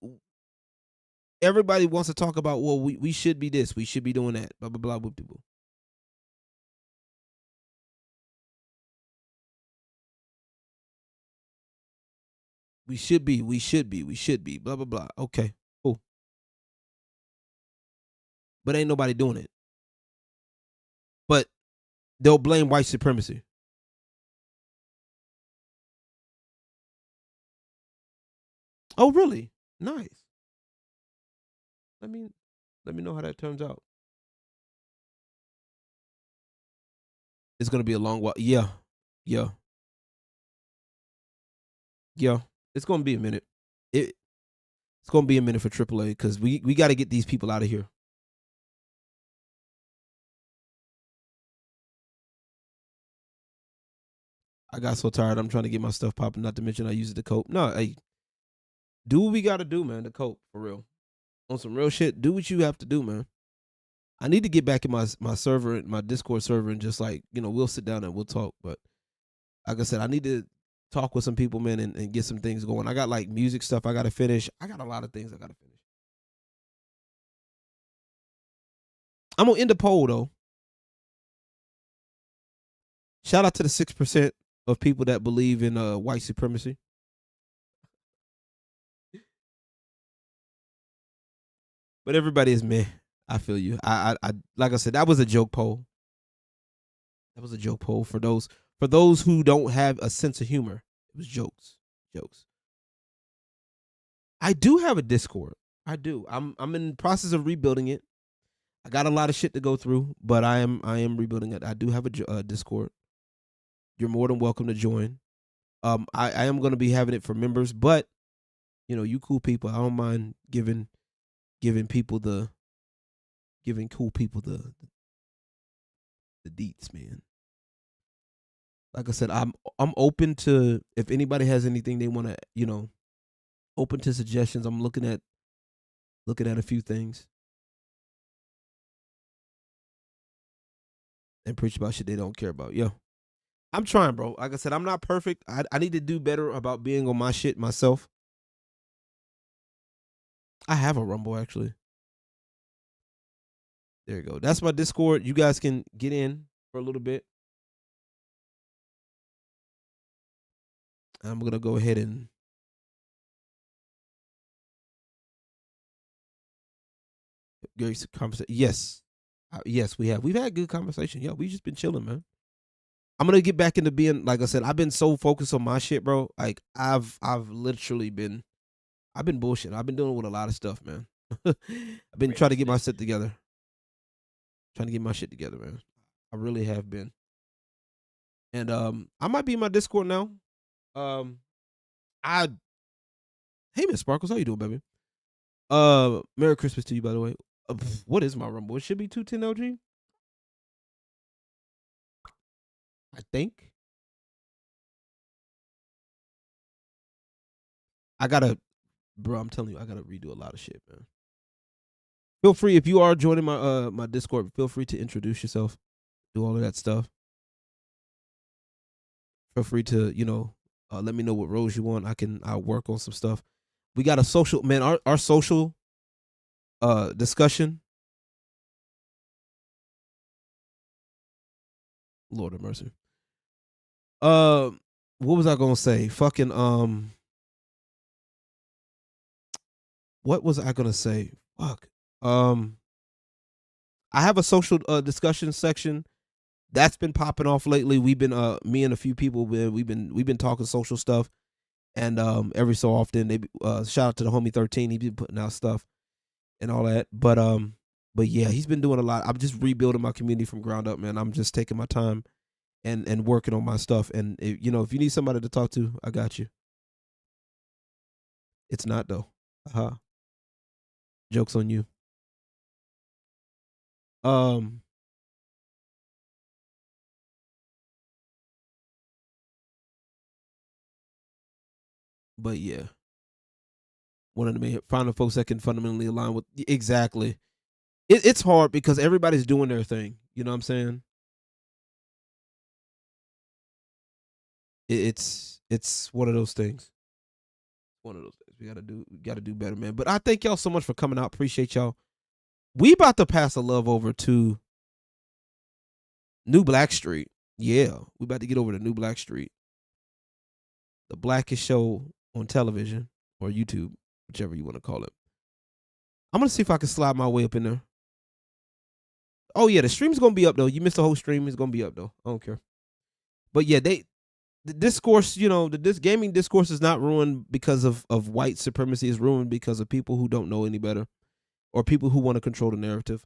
Everybody wants to talk about, well, we should be this, we should be doing that, blah blah blah blah blah. We should be, blah blah blah. Okay, cool. But ain't nobody doing it. But they'll blame white supremacy. Oh, really? Nice. Let me know how that turns out. It's gonna be a long while. Yeah. It's gonna be a minute. It's gonna be a minute for AAA because we got to get these people out of here. I got so tired. I'm trying to get my stuff popping. Not to mention I use it to cope. No, hey, do what we got to do, man, to cope for real. On some real shit, do what you have to do, man. I need to get back in my server, my Discord server, and just like, we'll sit down and we'll talk. But like I said, I need to talk with some people, man, and get some things going. I got like music stuff I got to finish. I got a lot of things I got to finish. I'm gonna end the poll though. Shout out to the 6% of people that believe in white supremacy. But everybody is meh. I feel you. I like I said, that was a joke poll. That was a joke poll for those who don't have a sense of humor. It was jokes. I do have a Discord. I do. I'm in the process of rebuilding it. I got a lot of shit to go through, but I am rebuilding it. I do have a Discord. You're more than welcome to join. I am going to be having it for members, but you cool people. I don't mind giving cool people the deets, man. Like I said, I'm open to, if anybody has anything they want to, open to suggestions. I'm looking at a few things and preach about shit they don't care about. Yo, I'm trying, bro. Like I said, I'm not perfect. I need to do better about being on my shit myself. I have a Rumble, actually. There you go. That's my Discord. You guys can get in for a little bit. I'm going to go ahead and Great conversation. Yes. Yes, we have. We've had good conversation. Yeah, we just been chilling, man. I'm gonna get back into being, like I said, I've been so focused on my shit, bro. Like I've literally been bullshit. I've been dealing with a lot of stuff, man. I've been trying to get my shit together. Trying to get my shit together, man. I really have been. And I might be in my Discord now. Hey Miss Sparkles, how you doing, baby? Merry Christmas to you, by the way. What is my Rumble? It should be 210 LG. I think. Bro, I'm telling you, I gotta redo a lot of shit, man. Feel free, if you are joining my my Discord, feel free to introduce yourself, do all of that stuff. Feel free to, let me know what roles you want. I'll work on some stuff. We got a social, man, our social discussion. Lord have mercy. What was I gonna say? Fucking what was I gonna say? Fuck. I have a social discussion section that's been popping off lately. We've been me and a few people we've been talking social stuff, and every so often they shout out to the homie 13. He's been putting out stuff and all that. But yeah, he's been doing a lot. I'm just rebuilding my community from ground up, man. I'm just taking my time and working on my stuff. And if you need somebody to talk to, I got you. It's not though. Joke's on you. But yeah, one of the finding folks that can fundamentally align with exactly. It's hard because everybody's doing their thing. You know what I'm saying? It's one of those things. One of those things we gotta do better, man. But I thank y'all so much for coming out. Appreciate y'all. We about to pass the love over to New Black Street. Yeah, we about to get over to New Black Street, the blackest show on television or YouTube, whichever you want to call it. I'm gonna see if I can slide my way up in there. Oh yeah, the stream's gonna be up though. You missed the whole stream, it's gonna be up though. I don't care. But yeah, the discourse, this gaming discourse is not ruined because of white supremacy. It's ruined because of people who don't know any better or people who want to control the narrative.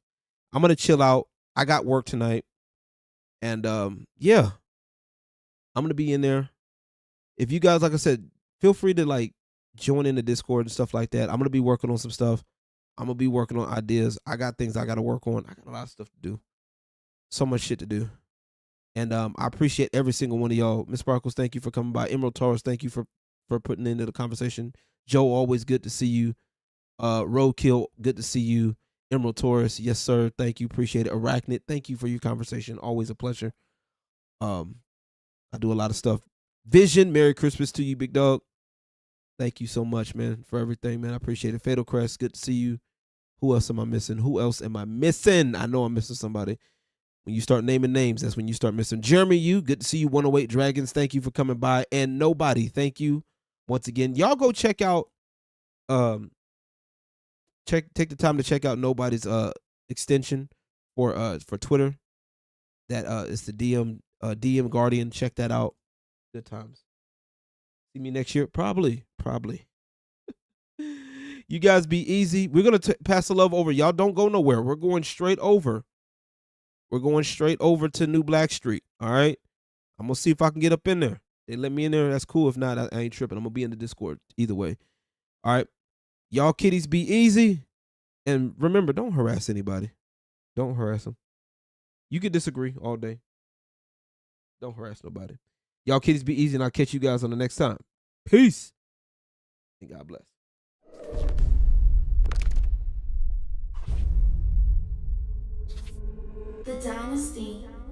I'm gonna chill out. I got work tonight, and yeah, I'm gonna be in there. If you guys, like I said, feel free to join in the Discord and stuff like that. I'm gonna be working on some stuff. I'm gonna be working on ideas. I got things I gotta work on. I got a lot of stuff to do. So much shit to do. And I appreciate every single one of y'all. Miss Sparkles, thank you for coming by. Emerald Taurus, thank you for putting into the conversation. Joe, always good to see you. Roadkill, good to see you. Emerald Taurus, yes sir, thank you, appreciate it. Arachnid, thank you for your conversation. Always a pleasure. I do a lot of stuff. Vision, Merry Christmas to you, big dog. Thank you so much, man, for everything, man. I appreciate it. Fatal Crest, good to see you. Who else am I missing? I know I'm missing somebody. When you start naming names, that's when you start missing. Jeremy, good to see you. 108 Dragons, thank you for coming by. And Nobody, thank you once again. Y'all go check out, take the time to check out Nobody's extension for Twitter. That is the DM Guardian. Check that out. Good times. See me next year? Probably. You guys be easy. We're gonna pass the love over. Y'all don't go nowhere. We're going straight over. To New Black Street. All right. I'm gonna see if I can get up in there. They let me in there. That's cool. If not, I ain't tripping. I'm gonna be in the Discord either way. All right. Y'all kiddies be easy. And remember, don't harass anybody. Don't harass them. You can disagree all day. Don't harass nobody. Y'all kiddies be easy, and I'll catch you guys on the next time. Peace. And God bless. The Dynasty